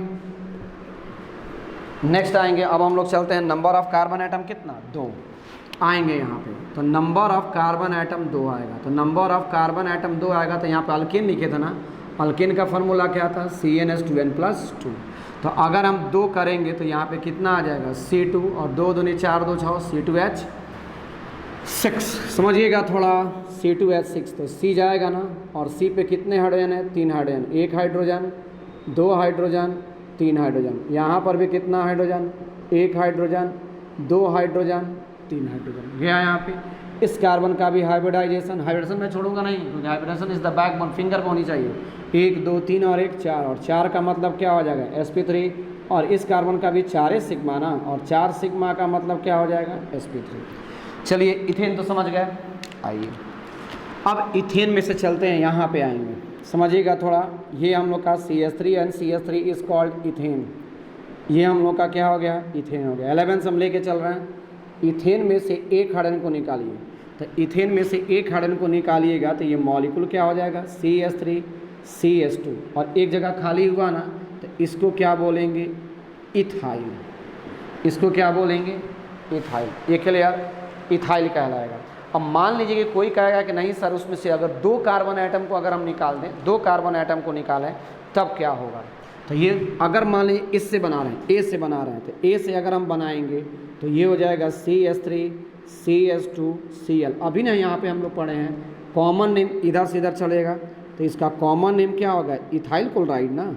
नेक्स्ट आएंगे, अब हम लोग चलते हैं नंबर ऑफ कार्बन एटम कितना, 2 आएंगे यहाँ पे, तो नंबर ऑफ कार्बन एटम 2 आएगा, तो नंबर ऑफ कार्बन एटम 2 आएगा, तो यहाँ पे अल्केन लिखे थे ना, अल्केन का फार्मूला क्या था, CnH2n+2। तो अगर हम 2 करेंगे तो यहाँ पे कितना आ जाएगा, C2, और 2 दूनी 4 2 6, C2H6, समझिएगा थोड़ा, C2H6, तो C जाएगा ना, और C पे कितने हाइड्रोजन है, 3 हाइड्रोजन, 1 हाइड्रोजन 2 हाइड्रोजन 3 हाइड्रोजन, यहाँ पर भी कितना हाइड्रोजन, 1 हाइड्रोजन 2 हाइड्रोजन 3 हाइड्रोजन गया यहाँ पे। इस कार्बन का भी हाइब्रिडाइजेशन मैं छोड़ूंगा नहीं, क्योंकि hybridisation is the backbone, finger पे होनी चाहिए। 1 2 3 और 1 4, और 4 का मतलब क्या हो जाएगा sp3, और इस कार्बन का भी 4 सिग्मा ना, और 4 सिग्मा का मतलब क्या हो जाएगा sp3। चलिए इथेन तो समझ गए। आइए अब इथेन में से चलते हैं, यहाँ पे आएंगे, समझिएगा थोड़ा। ये हम लोग का CH3 and CH3 is called ethane. ये हम लोग का क्या हो गया, इथेन हो गया। 11 से हम लेके चल रहे हैं। इथेन में से एक हाइड्रोजन को निकालिए, तो इथेन में से एक हाइड्रोजन को निकालिएगा तो ये मॉलिक्यूल क्या हो जाएगा, CH3 CH2, और एक जगह खाली हुआ ना, तो इसको क्या बोलेंगे, इथाइल। इसको क्या बोलेंगे, इथाइल। ये क्लियर, इथाइल कहलाएगा। अब मान लीजिए कि कोई कहेगा कि नहीं सर, उसमें से अगर 2 कार्बन एटम को अगर हम निकाल दें, 2 कार्बन एटम को निकालें तब क्या होगा। तो ये अगर मान लीजिए इससे बना रहे हैं, ए से बना रहे हैं, तो ए से अगर हम बनाएंगे तो ये हो जाएगा CH3 CH2 Cl। अभी ना यहाँ पे हम लोग पढ़े हैं कॉमन नेम इधर से इधर चलेगा, तो इसका कॉमन नेम क्या होगा, इथाइल क्लोराइड ना।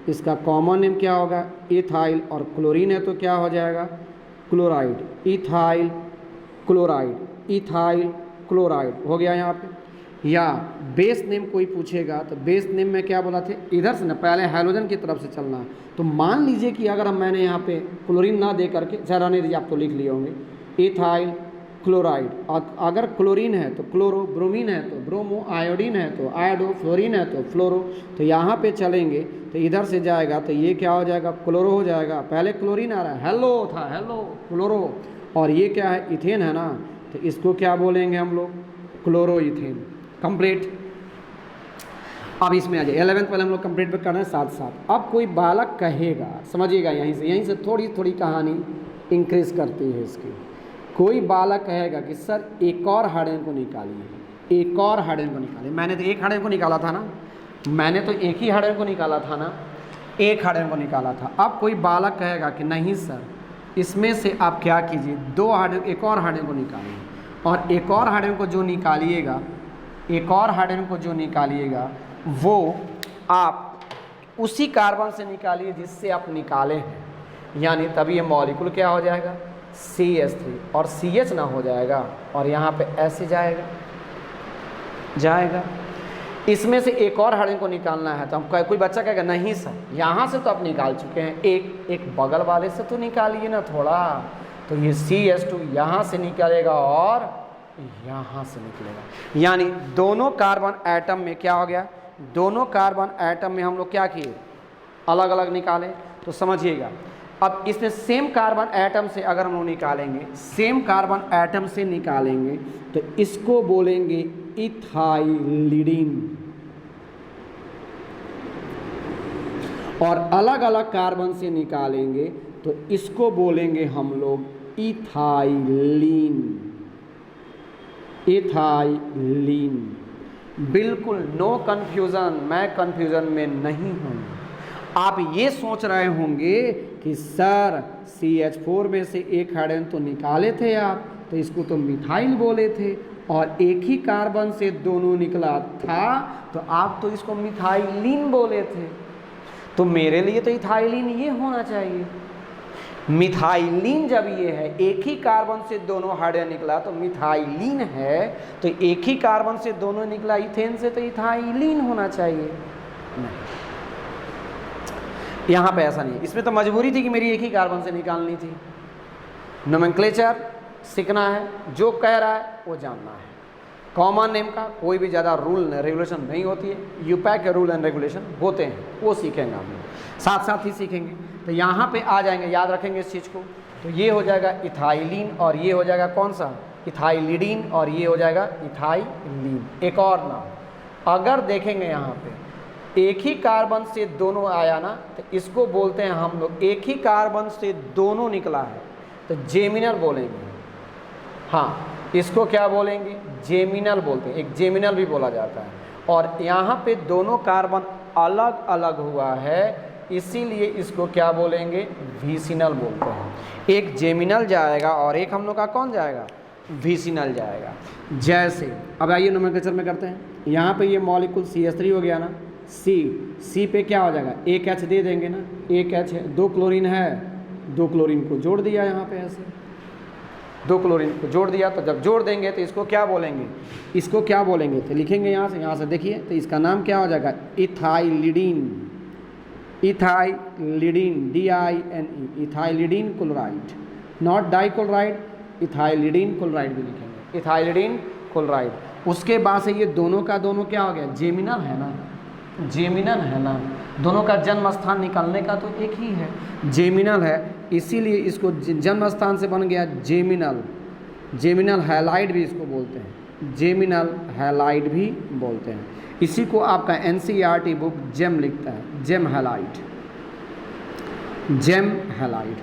इसका कॉमन नेम क्या होगा, इथाइल, और क्लोरीन है तो क्या हो जाएगा, chloride. Ethyl chloride, ethyl chloride हो गया यहाँ पे। या बेस नेम कोई पूछेगा तो बेस नेम में क्या बोला थे, इधर से ना पहले हाइड्रोजन की तरफ से चलना है। तो मान लीजिए कि अगर मैंने यहाँ पे क्लोरीन ना दे करके, जरा नहीं दीजिए, आप तो लिख लिए होंगे, इथाइल क्लोराइड। अगर क्लोरीन है तो क्लोरो, ब्रोमीन है तो ब्रोमो, आयोडीन है तो आयोडो, फ्लोरीन है तो फ्लोरो। तो यहाँ पे चलेंगे तो इधर से जाएगा तो ये क्या हो जाएगा, क्लोरो हो जाएगा। पहले क्लोरीन आ रहा है, हेलो था, हेलो क्लोरो, और ये क्या है, इथेन है ना, तो इसको क्या बोलेंगे हम लोग, क्लोरो इथेन। कंप्लीट। अब इसमें आ जाए 11th पहले हम लोग कंप्लीट पे कर रहे हैं साथ साथ। अब कोई बालक कहेगा, समझिएगा, यहीं से थोड़ी थोड़ी कहानी इंक्रीज करती है इसकी। कोई बालक कहेगा कि सर एक और हाइड्रोजन को निकालिए, एक और हाइड्रोजन को निकालिए। मैंने तो एक हाइड्रोजन को निकाला था ना, मैंने तो एक ही हाइड्रोजन को निकाला था ना, एक हाइड्रोजन को निकाला था। अब कोई बालक कहेगा कि नहीं सर, इसमें से आप क्या कीजिए, 2 हाइड्रोजन, एक और हाइड्रोजन को निकालिए, और एक और हाइड्रोजन को जो निकालिएगा, एक और हाइड्रोजन को जो निकालिएगा वो आप उसी कार्बन से निकालिए जिससे आप निकाले हैं, यानी तभी ये मॉलिक्यूल क्या हो जाएगा, CH3, और CH ना हो जाएगा, और यहाँ पे ऐसे जाएगा जाएगा। इसमें से एक और हाइड्रोजन को निकालना है, तो हम कोई बच्चा कहेगा नहीं सर, यहाँ से तो आप निकाल चुके हैं, एक बगल वाले से तो निकालिए ना थोड़ा। तो ये CH2 यहाँ से निकलेगा और यहाँ से निकलेगा, यानी दोनों कार्बन एटम में क्या हो गया, दोनों कार्बन एटम में हम लोग क्या किए, अलग अलग निकाले। तो समझिएगा, अब इसमें सेम कार्बन एटम से अगर हम लोग निकालेंगे, सेम कार्बन एटम से निकालेंगे तो इसको बोलेंगे इथाइलिडीन, और अलग अलग कार्बन से निकालेंगे तो इसको बोलेंगे हम लोग इथाइलिन, इथाइलिन। बिल्कुल नो कन्फ्यूज़न, मैं कन्फ्यूज़न में नहीं हूँ। आप ये सोच रहे होंगे कि सर CH4 में से एक हाइड्रोजन तो निकाले थे आप, तो इसको तो मिथाइल बोले थे, और एक ही कार्बन से दोनों निकला था तो आप तो इसको मिथाइलिन बोले थे। तो मेरे लिए तो इथाइलिन ये होना चाहिए। मिथाइलिन जब ये है, एक ही कार्बन से दोनों हाइड्रोजन निकला तो मिथाइलिन है, तो एक ही कार्बन से दोनों निकला इथेन से, तो इथाइलिन होना चाहिए। नहीं, यहाँ पे ऐसा नहीं है। इसमें तो मजबूरी थी कि मेरी एक ही कार्बन से निकालनी थी। नोमेनक्लेचर सीखना है, जो कह रहा है वो जानना है। कॉमन नेम का कोई भी ज़्यादा रूल रेगुलेशन नहीं होती है, यूपैक के रूल एंड रेगुलेशन होते हैं, वो सीखेंगे हम लोग, साथ साथ ही सीखेंगे। तो यहाँ पे आ जाएंगे, याद रखेंगे इस चीज़ को। तो ये हो जाएगा इथाइलिन, और ये हो जाएगा कौन सा, इथाइलिडीन, और ये हो जाएगा इथाइलिन। एक और नाम अगर देखेंगे यहाँ पे, एक ही कार्बन से दोनों आया ना, तो इसको बोलते हैं हम लोग, एक ही कार्बन से दोनों निकला है तो जेमिनल बोलेंगे। हाँ, इसको क्या बोलेंगे, जेमिनल बोलते हैं, एक जेमिनल भी बोला जाता है। और यहाँ पे दोनों कार्बन अलग अलग हुआ है, इसीलिए इसको क्या बोलेंगे, विसिनल बोलते हैं। एक जेमिनल जाएगा और एक हम लोग का कौन जाएगा, विसिनल जाएगा। जैसे अब आइए नोमेनक्लेचर में करते हैं। यहाँ पे ये मॉलिक्यूल CH3 हो गया ना, C पे क्या हो जाएगा, एक H दे देंगे ना, एक H है, 2 क्लोरीन है, 2 क्लोरीन को जोड़ दिया यहाँ पे ऐसे, 2 क्लोरीन को जोड़ दिया, तो जब जोड़ देंगे तो इसको क्या बोलेंगे, इसको क्या बोलेंगे, तो लिखेंगे यहाँ से देखिए, तो इसका नाम क्या हो जाएगा, ethylidene, ethylidene, DINE, ethylidene chloride, not dichloride, ethylidene chloride भी लिखेंगे, इथाइलिडीन क्लोराइड। उसके बाद से ये दोनों का दोनों क्या हो गया, जेमिनल है ना, जेमिनल है ना, दोनों का जन्म स्थान निकालने का तो एक ही है, जेमिनल है, इसीलिए इसको जन्म स्थान से बन गया जेमिनल, जेमिनल हैलाइड भी इसको बोलते हैं, जेमिनल हैलाइड भी बोलते हैं। इसी को आपका NCERT बुक जेम लिखता है, gem halide, gem halide,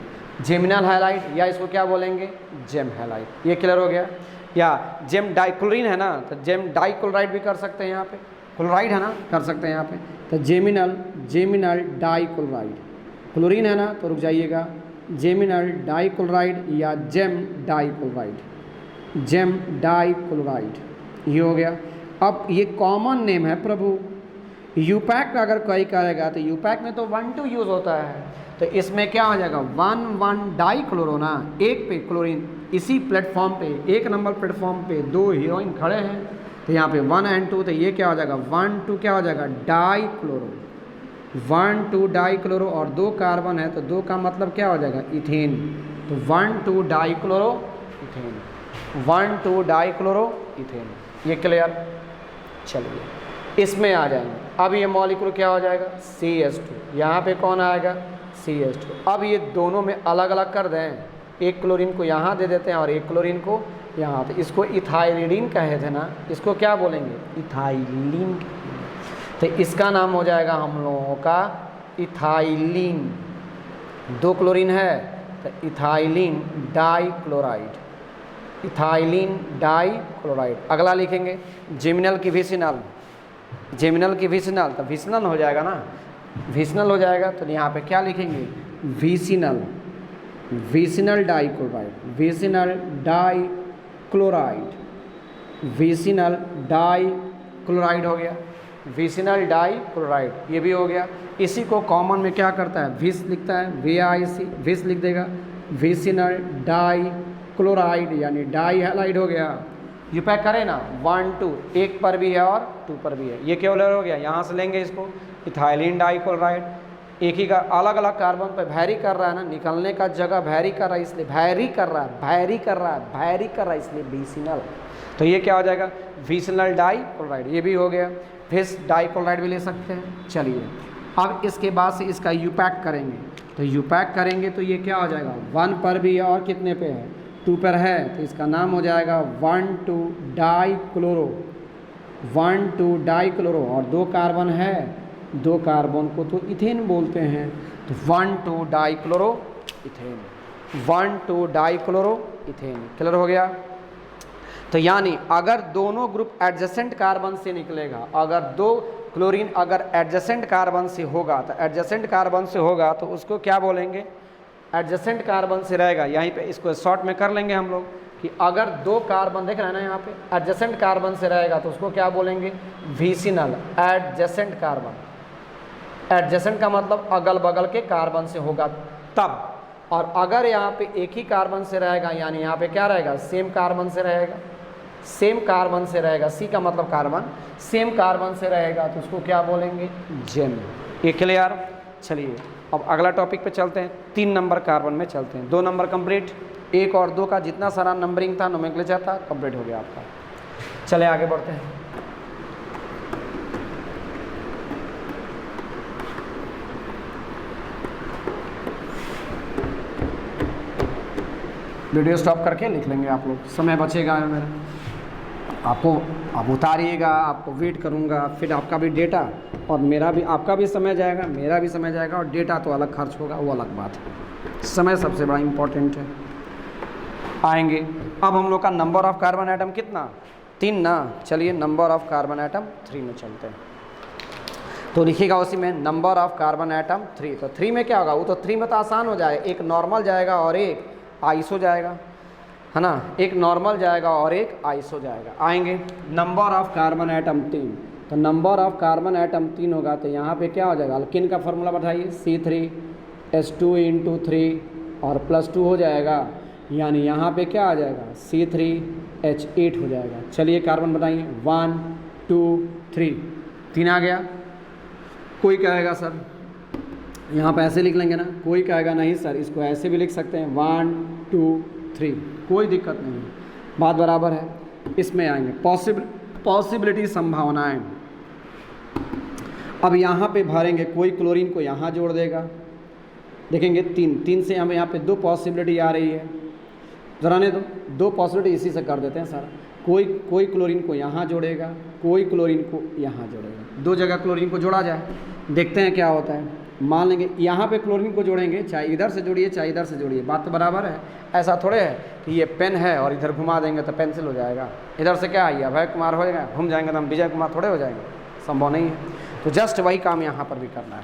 geminal halide, या इसको क्या बोलेंगे, जेम हैलाइड। ये क्लियर हो गया। या जेम डाइक्लोरीन है ना, तो जेम डाइक्लोराइड भी कर सकते हैं, यहाँ पे क्लोराइड है ना, कर सकते हैं यहाँ पे, तो जेमिनल, जेमिनल डाइक्लोराइड, क्लोरीन है ना, तो रुक जाइएगा, जेमिनल डाइक्लोराइड या जेम डाइक्लोराइड, जेम डाइक्लोराइड, ये हो गया। अब ये कॉमन नेम है प्रभु, यूपैक का अगर कोई करेगा तो यूपैक में तो 1,2 यूज़ होता है, तो इसमें क्या हो जाएगा 1,1 डाइक्लोरो ना, एक पे क्लोरीन, इसी प्लेटफॉर्म पे, 1 नंबर प्लेटफॉर्म पे 2 हीरोइन खड़े हैं, तो यहाँ पे 1 और 2, तो ये क्या हो जाएगा 1, 2 क्या हो जाएगा डाइक्लोरो, 1, 2 डाइक्लोरो, और 2 कार्बन है तो 2 का मतलब क्या हो जाएगा इथेन, तो 1, 2 डाइक्लोरो इथेन, 1, 2 डाइक्लोरो इथेन। ये क्लियर। चलिए इसमें आ जाएंगे। अब ये मॉलिक्यूल क्या हो जाएगा CH2, यहाँ पे कौन आएगा CH2। अब ये दोनों में अलग अलग कर दें, एक क्लोरीन को यहाँ दे देते हैं और एक क्लोरीन को यहाँ, तो इसको इथाइलिडीन कहे थे ना, इसको क्या बोलेंगे इथाइलिन, तो इसका नाम हो जाएगा हम लोगों का इथाइलिन। 2 क्लोरीन है तो इथाइलिन डाइक्लोराइड, इथाइलिन डाइक्लोराइड। अगला लिखेंगे जेमिनल की विसिनल, जेमिनल की विसिनल, तो विसिनल हो जाएगा ना, विसिनल हो जाएगा, तो यहाँ पे क्या लिखेंगे vicinal, vicinal dichloride, vicinal dichloride, vicinal dichloride हो गया, विसिनल डाइक्लोराइड, ये भी हो गया। इसी को कॉमन में क्या करता है विस लिखता है, VIC, विस लिख देगा, विसिनल डाइक्लोराइड यानी डाई हैलाइड हो गया। ये पैक करें ना 1, 2, एक पर भी है और 2 पर भी है, ये केवल हो गया। यहाँ से लेंगे इसको इथाइलिन डाइक्लोराइड, एक ही का अलग अलग कार्बन पे वैरी कर रहा है ना, निकलने का जगह वैरी कर रहा है, इसलिए वैरी कर रहा है, वैरी कर रहा है, वैरी कर रहा है, इसलिए विसिनल, तो ये क्या हो जाएगा विसिनल डाइक्लोराइड, ये भी हो गया। विस डाइक्लोराइड भी ले सकते हैं। चलिए अब इसके बाद से इसका यूपैक करेंगे, तो यूपैक करेंगे तो ये क्या हो जाएगा 1 पर भी है और कितने पे है 2 पर है, तो इसका नाम हो जाएगा 1, 2 डाइक्लोरो, 1, 2 डाइक्लोरो, और 2 कार्बन है, 2 कार्बन को तो इथेन बोलते हैं, तो 1, 2 dichloro ethane, 1, 2 dichloro ethane. Clear हो गया। तो यानी अगर दोनों ग्रुप एडजेसेंट कार्बन से निकलेगा, अगर 2 क्लोरीन अगर एडजेसेंट कार्बन से होगा, तो एडजेसेंट कार्बन से होगा तो उसको क्या बोलेंगे एडजेसेंट कार्बन से रहेगा। यहीं पे इसको शॉर्ट में कर लेंगे हम लोग कि अगर 2 कार्बन देख रहे हैं ना यहाँ पे एडजेसेंट कार्बन से रहेगा तो उसको क्या बोलेंगे विसिनल एडजेसेंट कार्बन। एडजेसेंट का मतलब अगल बगल के कार्बन से होगा तब, और अगर यहाँ पे एक ही कार्बन से रहेगा यानी यहाँ पे क्या रहेगा सेम कार्बन से रहेगा, सेम कार्बन से रहेगा, सी का मतलब कार्बन, सेम कार्बन से रहेगा तो उसको क्या बोलेंगे जेम। ये क्लियर। चलिए अब अगला टॉपिक पे चलते हैं, 3 नंबर कार्बन में चलते हैं। 2 नंबर कंप्लीट, 1 और 2 का जितना सारा नंबरिंग था नोमेंक्लेचर था कंप्लीट हो गया आपका। चले आगे बढ़ते हैं। वीडियो स्टॉप करके लिख लेंगे आप लोग, समय बचेगा मेरा, आपको आप उतारिएगा, आपको वेट करूँगा, फिर आपका भी डेटा और मेरा भी, आपका भी समय जाएगा, मेरा भी समय जाएगा, और डेटा तो अलग खर्च होगा, वो अलग बात है। समय सबसे बड़ा इम्पोर्टेंट है। आएंगे अब हम लोग का नंबर ऑफ कार्बन आइटम कितना 3 ना। चलिए नंबर ऑफ कार्बन आइटम 3 में चलते हैं, तो लिखिएगा उसी में नंबर ऑफ कार्बन आइटम 3। तो 3 में क्या होगा, वो तो 3 में तो आसान हो जाए, एक नॉर्मल जाएगा और एक आइसो जाएगा, है ना, एक नॉर्मल जाएगा और एक आइसो जाएगा। आएंगे नंबर ऑफ कार्बन आइटम 3, तो नंबर ऑफ कार्बन आइटम 3 होगा, तो यहाँ पे क्या हो जाएगा अल्किन का फॉर्मूला बताइए C3H2 × 3 और +2 हो जाएगा, यानी यहाँ पे क्या आ जाएगा C3H8 हो जाएगा। चलिए कार्बन बताइए 1 2 3 3 आ गया। कोई कहेगा सर यहाँ पे ऐसे लिख लेंगे ना, कोई कहेगा नहीं सर इसको ऐसे भी लिख सकते हैं 1 2 3, कोई दिक्कत नहीं है, बात बराबर है। इसमें आएंगे पॉसिबिलिटी संभावनाएं। अब यहाँ पे भरेंगे, कोई क्लोरीन को यहाँ जोड़ देगा, देखेंगे 3 से हमें यहाँ पे 2 पॉसिबिलिटी आ रही है, ज़रा ने दो पॉसिबिलिटी इसी से कर देते हैं सर। कोई क्लोरीन को यहाँ जोड़ेगा, कोई क्लोरीन को यहाँ जोड़ेगा, 2 जगह क्लोरीन को जोड़ा जाए, देखते हैं क्या होता है। मान लेंगे यहाँ पे क्लोरीन को जोड़ेंगे, चाहे इधर से जोड़िए चाहे इधर से जोड़िए, बात तो बराबर है। ऐसा थोड़े है कि ये पेन है और इधर घुमा देंगे तो पेंसिल हो जाएगा, इधर से क्या आइए अभय कुमार हो जाएगा, घूम जाएंगे तो हम विजय कुमार थोड़े हो जाएंगे, संभव नहीं है। तो जस्ट वही काम यहाँ पर भी करना है,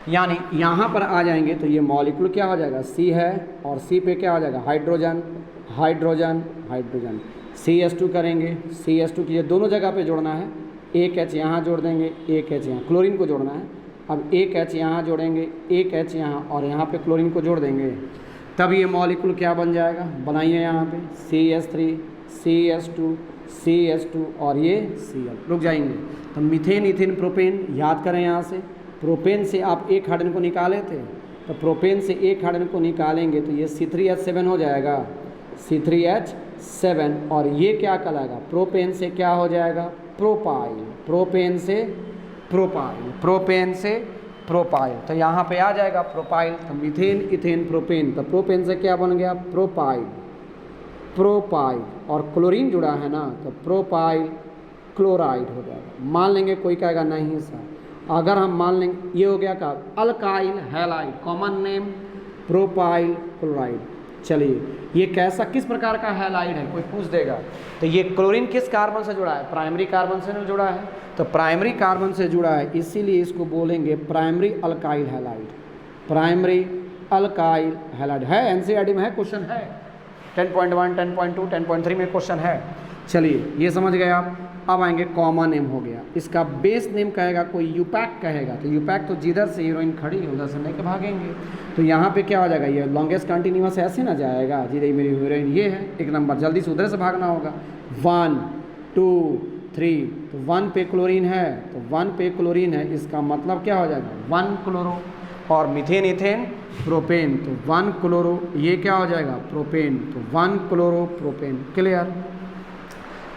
यानी यहाँ पर आ जाएंगे तो ये मॉलिक्यूल क्या हो जाएगा, C है और C पे क्या हो जाएगा हाइड्रोजन हाइड्रोजन हाइड्रोजन, CH2 करेंगे, CH2 की ये दोनों जगह पे जोड़ना है, एक H यहाँ जोड़ देंगे, एक H यहाँ, क्लोरीन को जोड़ना है। अब एक H यहाँ जोड़ेंगे, एक H यहाँ, और यहाँ पे क्लोरीन को जोड़ देंगे, तब ये मॉलिक्यूल क्या बन जाएगा, बनाइए यहाँ पे CH3 CH2 CH2 और ये Cl, रुक जाएंगे। तो मीथेन इथेन प्रोपेन याद करें, यहाँ से प्रोपेन से आप एक हाइड्रोजन को निकाले थे, तो प्रोपेन से एक हाइड्रोजन को निकालेंगे तो ये C3H7 हो जाएगा, C3H7, और ये क्या कहलाएगा, प्रोपेन से क्या हो जाएगा प्रोपाइल, प्रोपेन से प्रोपाइल, प्रोपेन से प्रोपाइल, तो यहाँ पे आ जाएगा प्रोपाइल। तो मीथेन इथेन प्रोपेन, तो प्रोपेन से क्या बन गया प्रोपाइल, प्रोपाइल, और क्लोरीन जुड़ा है ना तो प्रोपाइल क्लोराइड हो जाएगा। मान लेंगे कोई कहेगा नहीं सर, अगर हम मान लेंगे ये हो गया का alkyl halide, common name propyl chloride. चलिए ये कैसा किस प्रकार का हैलाइड है, कोई पूछ देगा, तो ये क्लोरीन किस कार्बन से जुड़ा है, प्राइमरी कार्बन से जुड़ा है, तो प्राइमरी कार्बन से जुड़ा है, इसीलिए इसको बोलेंगे primary alkyl halide, primary alkyl halide. है एनसीईआरटी में है, क्वेश्चन है 10.1 10.2 10.3 में क्वेश्चन है। चलिए ये समझ गए आप। अब आएंगे कॉमन नेम हो गया, इसका बेस नेम कहेगा कोई यूपैक कहेगा, तो यूपैक तो जिधर से हीरोइन खड़ी है उधर से लेके भागेंगे, तो यहाँ पे क्या हो जाएगा, ये लॉन्गेस्ट कंटिन्यूअस ऐसे ना जाएगा, जिधर मेरी हीरोइन ये है एक नंबर, जल्दी से उधर से भागना होगा। 1 2 3, तो 1 पे क्लोरीन है, तो 1 पे क्लोरीन है, इसका मतलब क्या हो जाएगा 1 क्लोरो, और मीथेन इथेन प्रोपेन, तो 1 क्लोरो, ये क्या हो जाएगा प्रोपेन, तो 1 chloro propane, clear,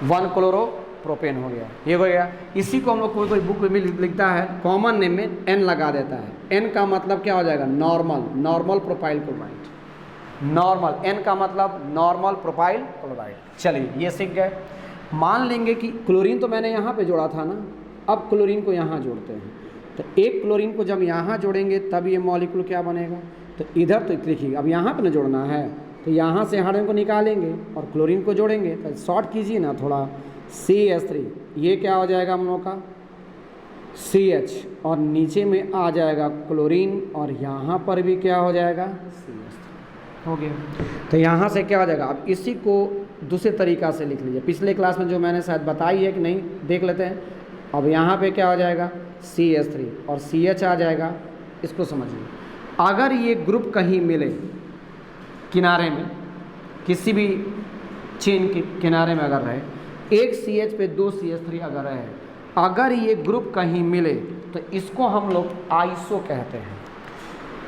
1 chloro propane हो गया, ये हो गया। इसी को हम लोग कोई बुक में लिखता है, कॉमन नेम में N लगा देता है, N का मतलब क्या हो जाएगा normal, normal propyl chloride, normal, N का मतलब नॉर्मल प्रोपाइल क्लोराइड। चलिए ये सीख गए। मान लेंगे कि क्लोरीन तो मैंने यहाँ पे जोड़ा था ना, अब क्लोरीन को यहाँ जोड़ते हैं, तो एक क्लोरीन को जब यहाँ जोड़ेंगे तब ये मॉलिक्यूल क्या बनेगा, तो इधर तो देखिए अब यहाँ पे ना जोड़ना है, तो यहाँ से हाइड्रोजन को निकालेंगे और क्लोरीन को जोड़ेंगे, तो शॉर्ट कीजिए ना थोड़ा, CH3, ये क्या हो जाएगा हम लोग का CH, और नीचे में आ जाएगा क्लोरीन, और यहाँ पर भी क्या हो जाएगा CH3 हो गया। तो यहाँ से क्या हो जाएगा, अब इसी को दूसरे तरीक़ा से लिख लीजिए, पिछले क्लास में जो मैंने शायद बताई है कि नहीं, देख लेते हैं। अब यहाँ पे क्या हो जाएगा CH3 और CH आ जाएगा, इसको समझिए। अगर ये ग्रुप कहीं मिले किनारे में, किसी भी चेन के किनारे में अगर रहे, एक CH पे 2 CH3 अगर रहे, अगर ये ग्रुप कहीं मिले तो इसको हम लोग आइसो कहते हैं।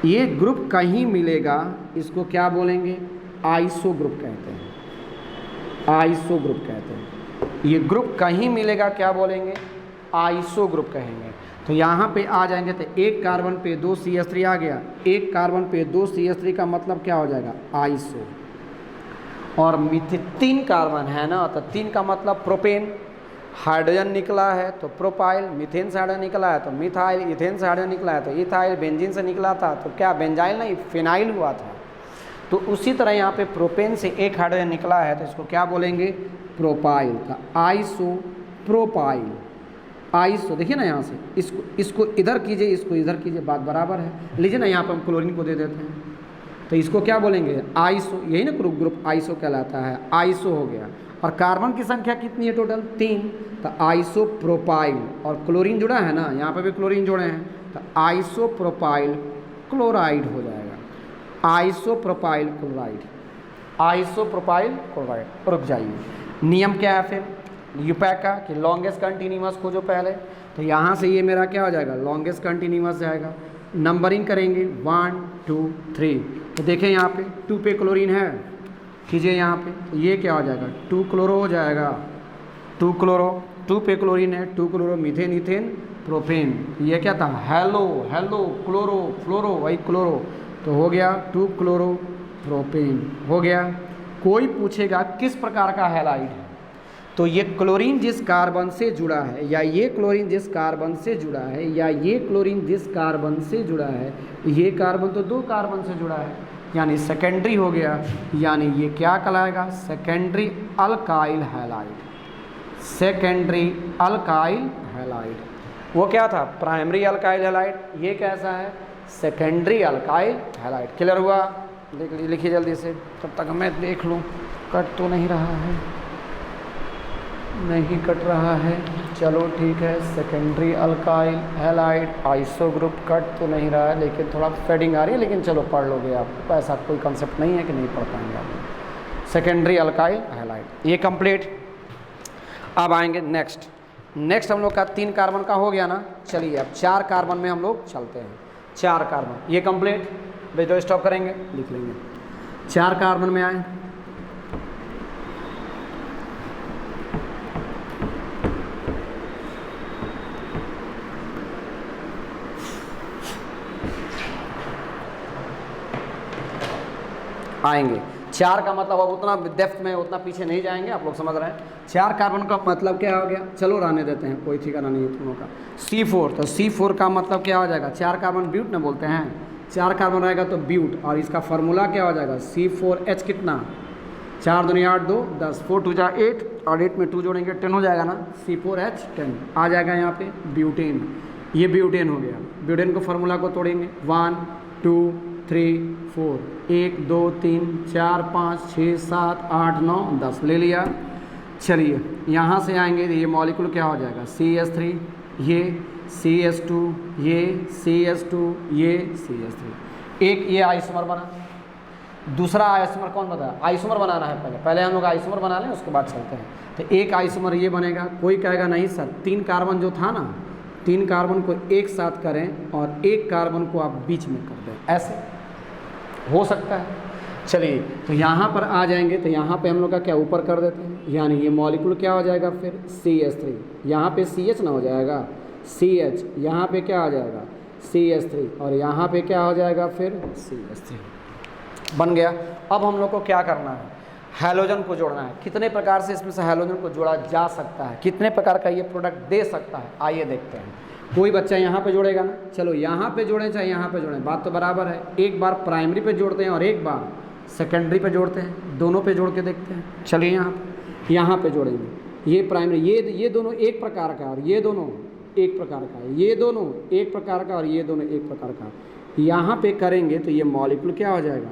ये ग्रुप कहीं मिलेगा इसको क्या बोलेंगे, आइसो ग्रुप कहते हैं, आइसो ग्रुप कहते हैं। ये ग्रुप कहीं मिलेगा क्या बोलेंगे, आइसो ग्रुप कहेंगे। तो यहाँ पे आ जाएंगे तो एक कार्बन पे 2 CH3 आ गया, एक कार्बन पे 2 CH3 का मतलब क्या हो जाएगा आइसो, और 3 कार्बन है ना, तो 3 का मतलब प्रोपेन, हाइड्रोजन निकला है तो प्रोपाइल, मीथेन से हाइड्रोजन निकला है तो मिथाइल, इथेन से हाइड्रोजन निकला है तो इथाइल, बेंजीन से निकला था तो क्या बेंजाइल नहीं फिनाइल हुआ था। तो उसी तरह यहाँ पे प्रोपेन से एक हाइड्रोजन निकला है तो इसको क्या बोलेंगे प्रोपाइल, का आइसो प्रोपाइल, आइसो। देखिए ना यहाँ से इसको इधर कीजिए, इसको इधर कीजिए, बात बराबर है। लीजिए ना यहाँ पर हम क्लोरीन को दे देते हैं, तो इसको क्या बोलेंगे आइसो, यही ना ग्रुप आइसो कहलाता है, आइसो हो गया। और कार्बन की संख्या कितनी है टोटल 3, तो आइसो प्रोपाइल, और क्लोरीन जुड़ा है ना, यहाँ पे भी क्लोरीन जुड़े हैं, तो आइसो प्रोपाइल क्लोराइड हो जाएगा, iso propyl chloride, isopropyl chloride. रुक जाइए, नियम क्या है फिर यूपैक का कि लॉन्गेस्ट कंटिन्यूअस खोजो पहले। तो यहाँ से ये मेरा क्या हो जाएगा, लॉन्गेस्ट कंटिन्यूअस जाएगा। नंबरिंग करेंगे 1 2 3। तो देखें यहाँ पे 2 पे क्लोरीन है, कीजिए यहाँ पे, तो ये क्या हो जाएगा 2 क्लोरो हो जाएगा। 2 क्लोरो, 2 पे क्लोरीन है, 2 क्लोरो मीथेन इथेन प्रोपेन। ये क्या था, हेलो हेलो क्लोरो फ्लोरो, वही क्लोरो, तो हो गया 2 क्लोरो प्रोपेन हो गया। कोई पूछेगा किस प्रकार का हैलाइड है, तो ये क्लोरीन जिस कार्बन से जुड़ा है, या ये क्लोरीन जिस कार्बन से जुड़ा है, या ये क्लोरीन जिस कार्बन से जुड़ा है, ये कार्बन तो 2 कार्बन से जुड़ा है, यानी सेकेंडरी हो गया। यानी ये क्या कहलाएगा, secondary alkyl halide. Secondary alkyl halide. वो क्या था, प्राइमरी अल्काइल हैलाइड, ये कैसा है, सेकेंडरी अल्काइल हैलाइड। क्लियर हुआ, लिखिए जल्दी से, तब तक मैं देख लूँ कट तो नहीं रहा है, नहीं कट रहा है, चलो ठीक है। Secondary alkyl halide iso group cut तो नहीं रहा है, लेकिन थोड़ा फेडिंग आ रही है, लेकिन चलो पढ़ लोगे आप, ऐसा कोई कंसेप्ट नहीं है कि नहीं पढ़ पाएंगे आप। सेकेंडरी अल्काइल हैलाइड ये कंप्लीट। अब आएंगे नेक्स्ट हम लोग का 3 कार्बन का हो गया ना। चलिए अब 4 कार्बन में हम लोग चलते हैं। 4 कार्बन ये कंप्लीट, वीडियो स्टॉप करेंगे, लिख लेंगे। 4 कार्बन में आए, आएंगे 4 का मतलब, अब उतना डेप्थ में उतना पीछे नहीं जाएंगे, आप लोग समझ रहे हैं। 4 कार्बन का मतलब क्या हो गया, चलो रहने देते हैं, कोई ठिकाना नहीं है दोनों का। C4, तो C4 का मतलब क्या हो जाएगा, 4 कार्बन ब्यूट ना बोलते हैं, 4 कार्बन रहेगा तो ब्यूट, और इसका फार्मूला क्या हो जाएगा, C4H कितना, 4 दूनी 8 2 10, 4 2 जा 8, और 8 में 2 जोड़ेंगे 10 हो जाएगा ना, C4H 10 आ जाएगा यहाँ पे ब्यूटेन। ये ब्यूटेन हो गया। ब्यूटेन को फार्मूला को तोड़ेंगे 1 2 3 4, 1 2 3 4 5 6 7 8 9 10 ले लिया। चलिए यहाँ से आएंगे तो ये मॉलिक्यूल क्या हो जाएगा, CH3, ये CH2, ये CH2, ये CH3। एक ये आइसोमर बना, दूसरा आइसोमर कौन बताया, आइसोमर बनाना है पहले हम लोग आइसोमर बना लें, उसके बाद चलते हैं। तो एक आइसोमर ये बनेगा। कोई कहेगा नहीं सर 3 कार्बन जो था ना, 3 कार्बन को एक साथ करें और 1 कार्बन को आप बीच में कर दें, ऐसे हो सकता है। चलिए तो यहाँ पर आ जाएंगे, तो यहाँ पे हम लोग का क्या ऊपर कर देते हैं, यानी ये मॉलिक्यूल क्या हो जाएगा फिर CH3, यहाँ पे CH ना हो जाएगा CH, यहाँ पे क्या आ जाएगा CH3, और यहाँ पे क्या हो जाएगा फिर CH3 बन गया। अब हम लोग को क्या करना है, हैलोजन को जोड़ना है। कितने प्रकार से इसमें से हैलोजन को जोड़ा जा सकता है, कितने प्रकार का ये प्रोडक्ट दे सकता है, आइए देखते हैं। कोई बच्चा यहाँ पे जोड़ेगा ना, चलो यहाँ पे जोड़ें चाहे यहाँ पे जोड़ें, बात तो बराबर है। एक बार प्राइमरी पे जोड़ते हैं और एक बार सेकेंडरी पे जोड़ते हैं, दोनों पे जोड़ के देखते हैं। चलिए यहाँ पे जोड़ेंगे, ये प्राइमरी, ये दोनों एक प्रकार का और ये दोनों एक प्रकार का, ये दोनों एक प्रकार का और ये दोनों एक प्रकार का। यहाँ पे करेंगे तो ये मॉलिक्यूल क्या हो जाएगा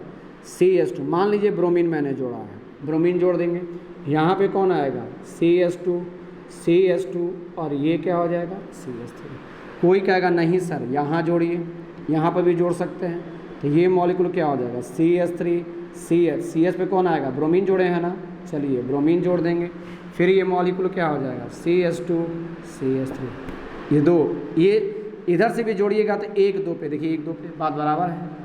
CH2। मान लीजिए ब्रोमीन मैंने जोड़ा है, ब्रोमीन जोड़ देंगे, यहाँ पे कौन आएगा CH2 और ये क्या हो जाएगा CH3। कोई कहेगा नहीं सर यहाँ जोड़िए, यहाँ पर भी जोड़ सकते हैं, तो ये मॉलिक्यूल क्या हो जाएगा CH3 CH पे कौन आएगा, ब्रोमीन जोड़े हैं ना, चलिए ब्रोमीन जोड़ देंगे, फिर ये मॉलिक्यूल क्या हो जाएगा CH2 CH3। ये 2, ये इधर से भी जोड़िएगा तो 1 2 पे, देखिए 1 2 पे बात बराबर है।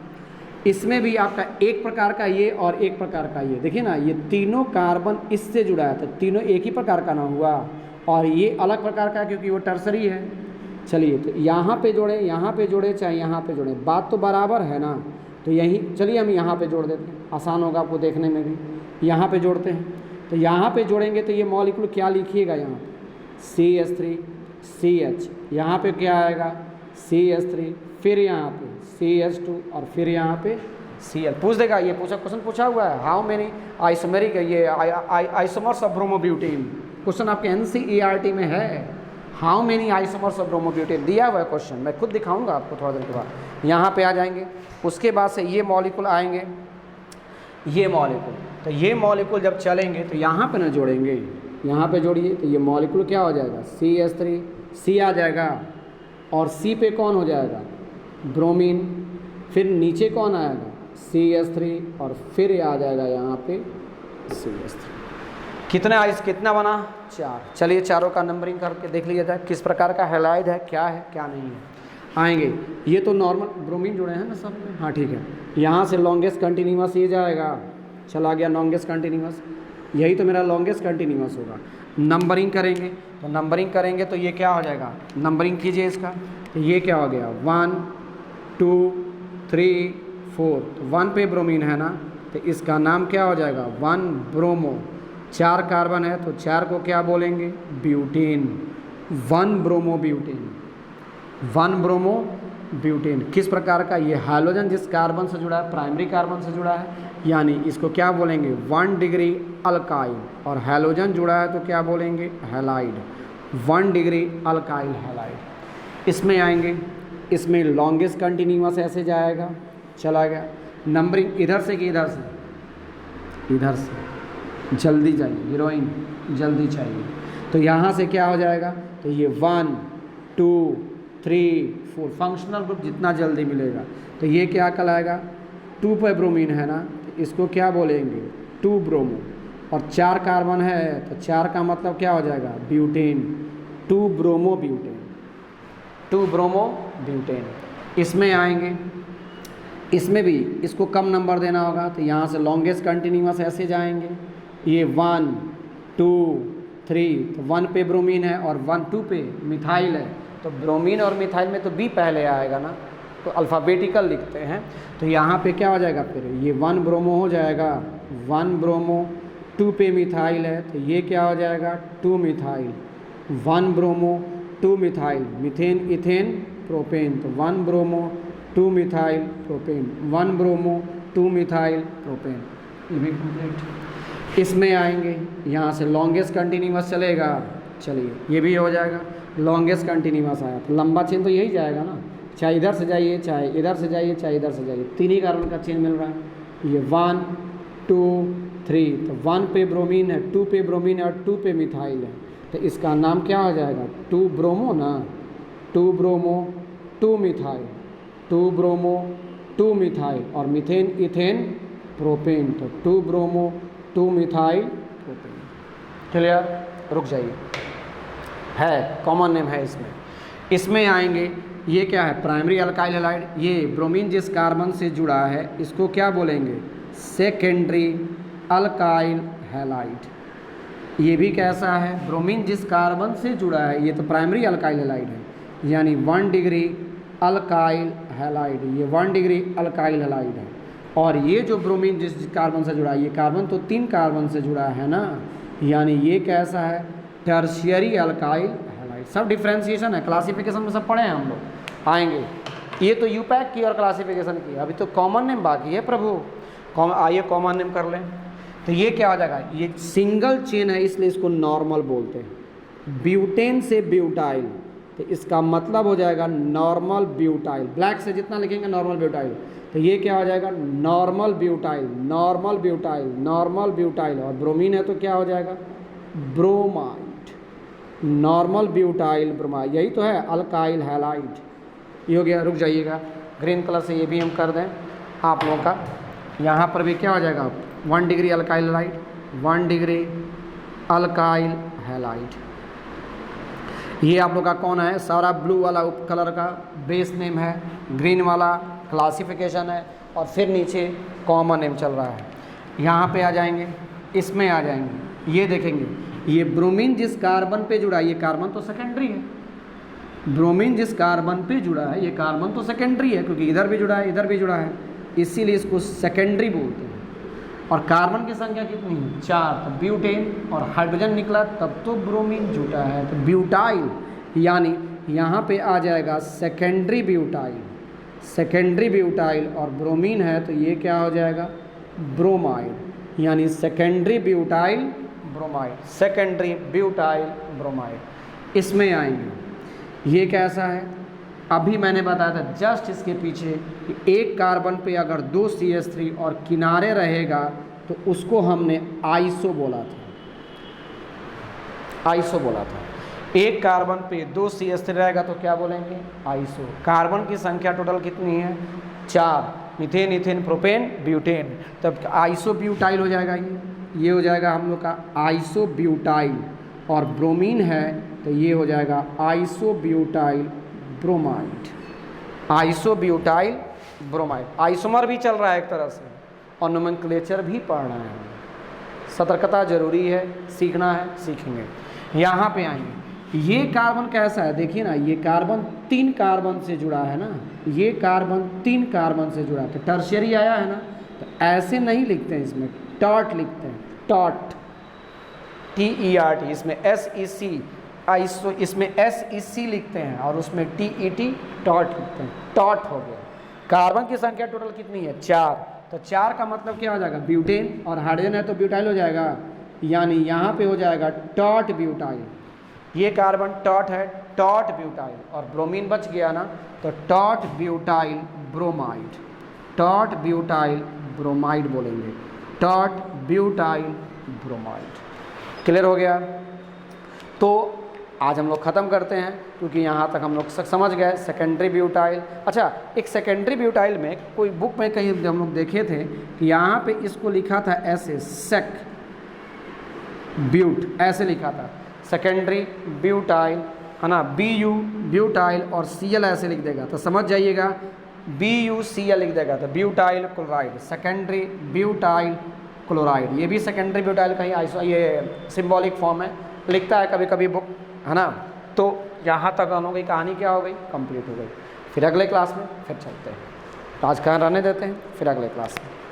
इसमें भी आपका एक प्रकार का ये और एक प्रकार का ये, देखिए ना ये तीनों कार्बन इससे जुड़ा है, तो तीनों एक ही प्रकार का ना हुआ, और ये अलग प्रकार का क्योंकि वो टर्सरी है। चलिए तो यहाँ पे जोड़े, यहाँ पे जोड़े चाहे यहाँ पे जोड़े, बात तो बराबर है ना। तो यही चलिए हम यहाँ पे जोड़ देते हैं, आसान होगा आपको देखने में भी। यहाँ पे जोड़ते हैं, तो यहाँ पे जोड़ेंगे तो ये मॉलिक्यूल क्या लिखिएगा, यहाँ CH3 CH, यहाँ पे क्या आएगा CH3, फिर यहाँ पे CH2 और फिर यहाँ पे Cl। पूछ देगा, ये क्वेश्चन पूछा हुआ है, हाउ मेनी आइसोमेरिक ये आइसोमर्स ऑफ ब्रोमोब्यूटेन, क्वेश्चन आपके NCERT में है, how many isomers of bromobutane दिया हुआ है क्वेश्चन, मैं खुद दिखाऊंगा आपको थोड़ा देर के बाद। यहाँ पे आ जाएंगे, उसके बाद से ये मॉलिक्यूल आएंगे, ये मॉलिक्यूल, तो ये मॉलिक्यूल जब चलेंगे तो यहाँ पे ना जोड़ेंगे, यहाँ पे जोड़िए तो ये मॉलिक्यूल क्या हो जाएगा CH3 C आ जाएगा, और C पे कौन हो जाएगा ब्रोमीन, फिर नीचे कौन आएगा CH3 और फिर आ जाएगा यहाँ पे CH3। कितने आइस कितना बना 4। चलिए चारों का नंबरिंग करके देख लिया जाए किस प्रकार का हैलाइड है, क्या नहीं है। आएंगे ये तो नॉर्मल ब्रोमीन जुड़े हैं ना सब में, हाँ ठीक है। यहाँ से लॉन्गेस्ट कंटिन्यूअस ये जाएगा, चला गया लॉन्गेस्ट कंटिन्यूअस, यही तो मेरा लॉन्गेस्ट कंटिन्यूअस होगा। नंबरिंग करेंगे तो ये क्या हो जाएगा, नंबरिंग कीजिए इसका, तो ये क्या हो गया 1 2 3 4, तो 1 पे ब्रोमीन है ना, तो इसका नाम क्या हो जाएगा 1 ब्रोमो। 4 कार्बन है तो 4 को क्या बोलेंगे butane, 1 bromo butane, 1 bromo butane. किस प्रकार का, ये हाइड्रोजन जिस कार्बन से जुड़ा है प्राइमरी कार्बन से जुड़ा है, यानी इसको क्या बोलेंगे 1 डिग्री अल्काइल, और हैलोजन जुड़ा है तो क्या बोलेंगे हैलाइड, 1 डिग्री अल्काइल हैलाइड। इसमें आएंगे, इसमें लॉन्गेस्ट कंटिन्यूअस ऐसे जाएगा, चला गया। नंबरिंग इधर से कि इधर से, इधर से जल्दी जाइए, हीरोइन जल्दी चाहिए, तो यहाँ से क्या हो जाएगा, तो ये 1 2 3 4 फंक्शनल ग्रुप जितना जल्दी मिलेगा, तो ये क्या कहलाएगा 2 पे ब्रोमीन है ना, तो इसको क्या बोलेंगे 2 ब्रोमो, और 4 कार्बन है तो 4 का मतलब क्या हो जाएगा butane, 2 bromo butane, 2 bromo butane. इसमें आएंगे, इसमें भी इसको कम नंबर देना होगा, तो यहाँ से लॉन्गेस्ट कंटिन्यूअस ऐसे जाएंगे, ये 1 2 3, तो 1 पे ब्रोमीन है और 1 2 पे मिथाइल है, तो ब्रोमीन और मिथाइल में तो बी पहले आएगा ना, तो अल्फ़ाबेटिकल लिखते हैं, तो यहाँ पे क्या हो जाएगा फिर ये 1 ब्रोमो हो जाएगा, 1 ब्रोमो, 2 पे मिथाइल है तो ये क्या हो जाएगा 2 methyl, 1 bromo 2 methyl, methane ethane propane, तो 1 bromo 2 methyl propane, 1 bromo 2 methyl propane, ये भी कंप्लीट। इसमें आएंगे, यहाँ से लॉन्गेस्ट कंटिन्यूअस चलेगा, चलिए ये भी हो जाएगा, लॉन्गेस्ट कंटिन्यूअस आया तो लंबा चेन तो यही जाएगा ना, चाहे इधर से जाइए चाहे इधर से जाइए चाहे इधर से जाइए, 3 ही कार्बन का चेन मिल रहा है। ये 1 2 3, तो 1 पे ब्रोमीन है, 2 पे ब्रोमीन है और 2 पे मिथाइल है, तो इसका नाम क्या हो जाएगा 2 ब्रोमो ना, 2 ब्रोमो 2 मिथाइल, 2 ब्रोमो 2 मिथाइल, और मिथेन इथेन प्रोपेन, तो 2 ब्रोमो 2 मिथाइल प्रोपेन। क्लियर, रुक जाइए, है कॉमन नेम है इसमें। इसमें आएंगे, ये क्या है प्राइमरी अल्काइल हैलाइड, ये ब्रोमीन जिस कार्बन से जुड़ा है इसको क्या बोलेंगे सेकेंडरी अल्काइल हैलाइड। ये भी कैसा है, ब्रोमीन जिस कार्बन से जुड़ा है, ये तो प्राइमरी अल्काइल हैलाइड है, यानी 1 डिग्री अल्काइल हैलाइड, ये 1 डिग्री अल्काइल हैलाइड है। और ये जो ब्रोमीन जिस कार्बन से जुड़ा है, ये कार्बन तो 3 कार्बन से जुड़ा है ना, यानी ये कैसा है टर्शियरी अल्काइल हैलाइड। सब डिफ्रेंशिएशन है, क्लासिफिकेशन में सब पढ़े हैं हम लोग। आएंगे, ये तो यूपैक की और क्लासिफिकेशन की, अभी तो कॉमन नेम बाकी है प्रभु, आइए कॉमन नेम कर लें। तो ये क्या हो जाएगा, ये सिंगल चेन है इसलिए इसको नॉर्मल बोलते हैं। ब्यूटेन से ब्यूटाइल, तो इसका मतलब हो जाएगा नॉर्मल ब्यूटाइल, ब्लैक से जितना लिखेंगे नॉर्मल ब्यूटाइल, तो ये क्या हो जाएगा normal butyl, normal butyl, normal butyl, और ब्रोमीन है तो क्या हो जाएगा ब्रोमाइड, नॉर्मल ब्यूटाइल ब्रोमाइड, यही तो है अल्काइल हैलाइड। ये हो गया, रुक जाइएगा, ग्रीन कलर से ये भी हम कर दें आप लोगों का। यहाँ पर भी क्या हो जाएगा 1 degree alkyl halide, 1 degree alkyl halide. ये आप लोग का कौन है, सारा ब्लू वाला कलर का बेस नेम है, ग्रीन वाला क्लासिफिकेशन है, और फिर नीचे कॉमन नेम चल रहा है। यहाँ पे आ जाएंगे, इसमें आ जाएंगे, ये देखेंगे, ये ब्रोमीन जिस कार्बन पे जुड़ा है, ये कार्बन तो सेकेंडरी है, ब्रोमीन जिस कार्बन पे जुड़ा है ये कार्बन तो सेकेंडरी है, क्योंकि इधर भी जुड़ा है इधर भी जुड़ा है, इसीलिए इसको सेकेंडरी बोलते हैं। और कार्बन की संख्या कितनी है 4, तो ब्यूटेन, और हाइड्रोजन निकला तब तो ब्रोमीन जुटा है, तो ब्यूटाइल, यानी यहाँ पे आ जाएगा सेकेंडरी ब्यूटाइल, सेकेंडरी ब्यूटाइल, और ब्रोमीन है तो ये क्या हो जाएगा ब्रोमाइड, यानी secondary butyl bromide, secondary butyl bromide. इसमें आएंगे, ये कैसा है, अभी मैंने बताया था जस्ट इसके पीछे कि एक कार्बन पे अगर 2 CH3 और किनारे रहेगा तो उसको हमने आइसो बोला था, आइसो बोला था। एक कार्बन पे 2 CH3 रहेगा तो क्या बोलेंगे आइसो। कार्बन की संख्या टोटल कितनी है 4, मीथेन, इथेन, प्रोपेन, ब्यूटेन, तब आइसोब्यूटाइल हो जाएगा। ये हो जाएगा हम लोग का आइसोब्यूटाइल, और ब्रोमीन है तो ये हो जाएगा isobutyl bromide. Isobutyl bromide, isomer भी चल रहा है एक तरह से, और नोमेनक्लेचर भी पढ़ना है। सतर्कता जरूरी है, सीखना है, सीखेंगे। यहाँ पे आएंगे, ये कार्बन कैसा है देखिए ना, ये कार्बन 3 कार्बन से जुड़ा है ना, ये कार्बन 3 कार्बन से जुड़ा है, तो टर्शियरी आया है ना, तो ऐसे नहीं लिखते हैं, इसमें टॉट लिखते हैं, टॉट, TERT, इसमें SEC आइसो, इसमें SEC लिखते हैं, और उसमें TET टॉट लिखते हैं, टॉट हो गया। कार्बन की संख्या टोटल कितनी है? 4, तो 4 का मतलब क्या हो जाएगा? ब्यूटेन, और हाइड्रोजन है तो ब्यूटाइल हो जाएगा, यानी यहाँ पे हो जाएगा टॉट ब्यूटाइल। ये कार्बन टॉट है, टॉट ब्यूटाइल, और ब्रोमीन बच गया ना, तो taught butyl bromide, taught butyl bromide बोलेंगे, टॉट ब्यूटाइल ब्रोमाइड। क्लियर हो गया? तो आज हम लोग ख़त्म करते हैं, क्योंकि यहाँ तक हम लोग समझ गए सेकेंडरी ब्यूटाइल। अच्छा, एक सेकेंडरी ब्यूटाइल में कोई बुक में कहीं हम लोग देखे थे कि यहाँ पे इसको लिखा था ऐसे, सेक ब्यूट, ऐसे लिखा था, सेकेंडरी ब्यूटाइल, है ना, BU ब्यूटाइल, और Cl ऐसे लिख देगा, तो समझ जाइएगा, BuCl लिख देगा तो butyl chloride, secondary butyl chloride. ये भी सेकेंडरी ब्यूटाइल का ही ये सिंबॉलिक फॉर्म है, लिखता है कभी कभी बुक, है ना। तो यहाँ तक हम लोगों की कहानी क्या हो गई? कंप्लीट हो गई। फिर अगले क्लास में फिर चलते हैं, आज कहाँ रहने देते हैं, फिर अगले क्लास में।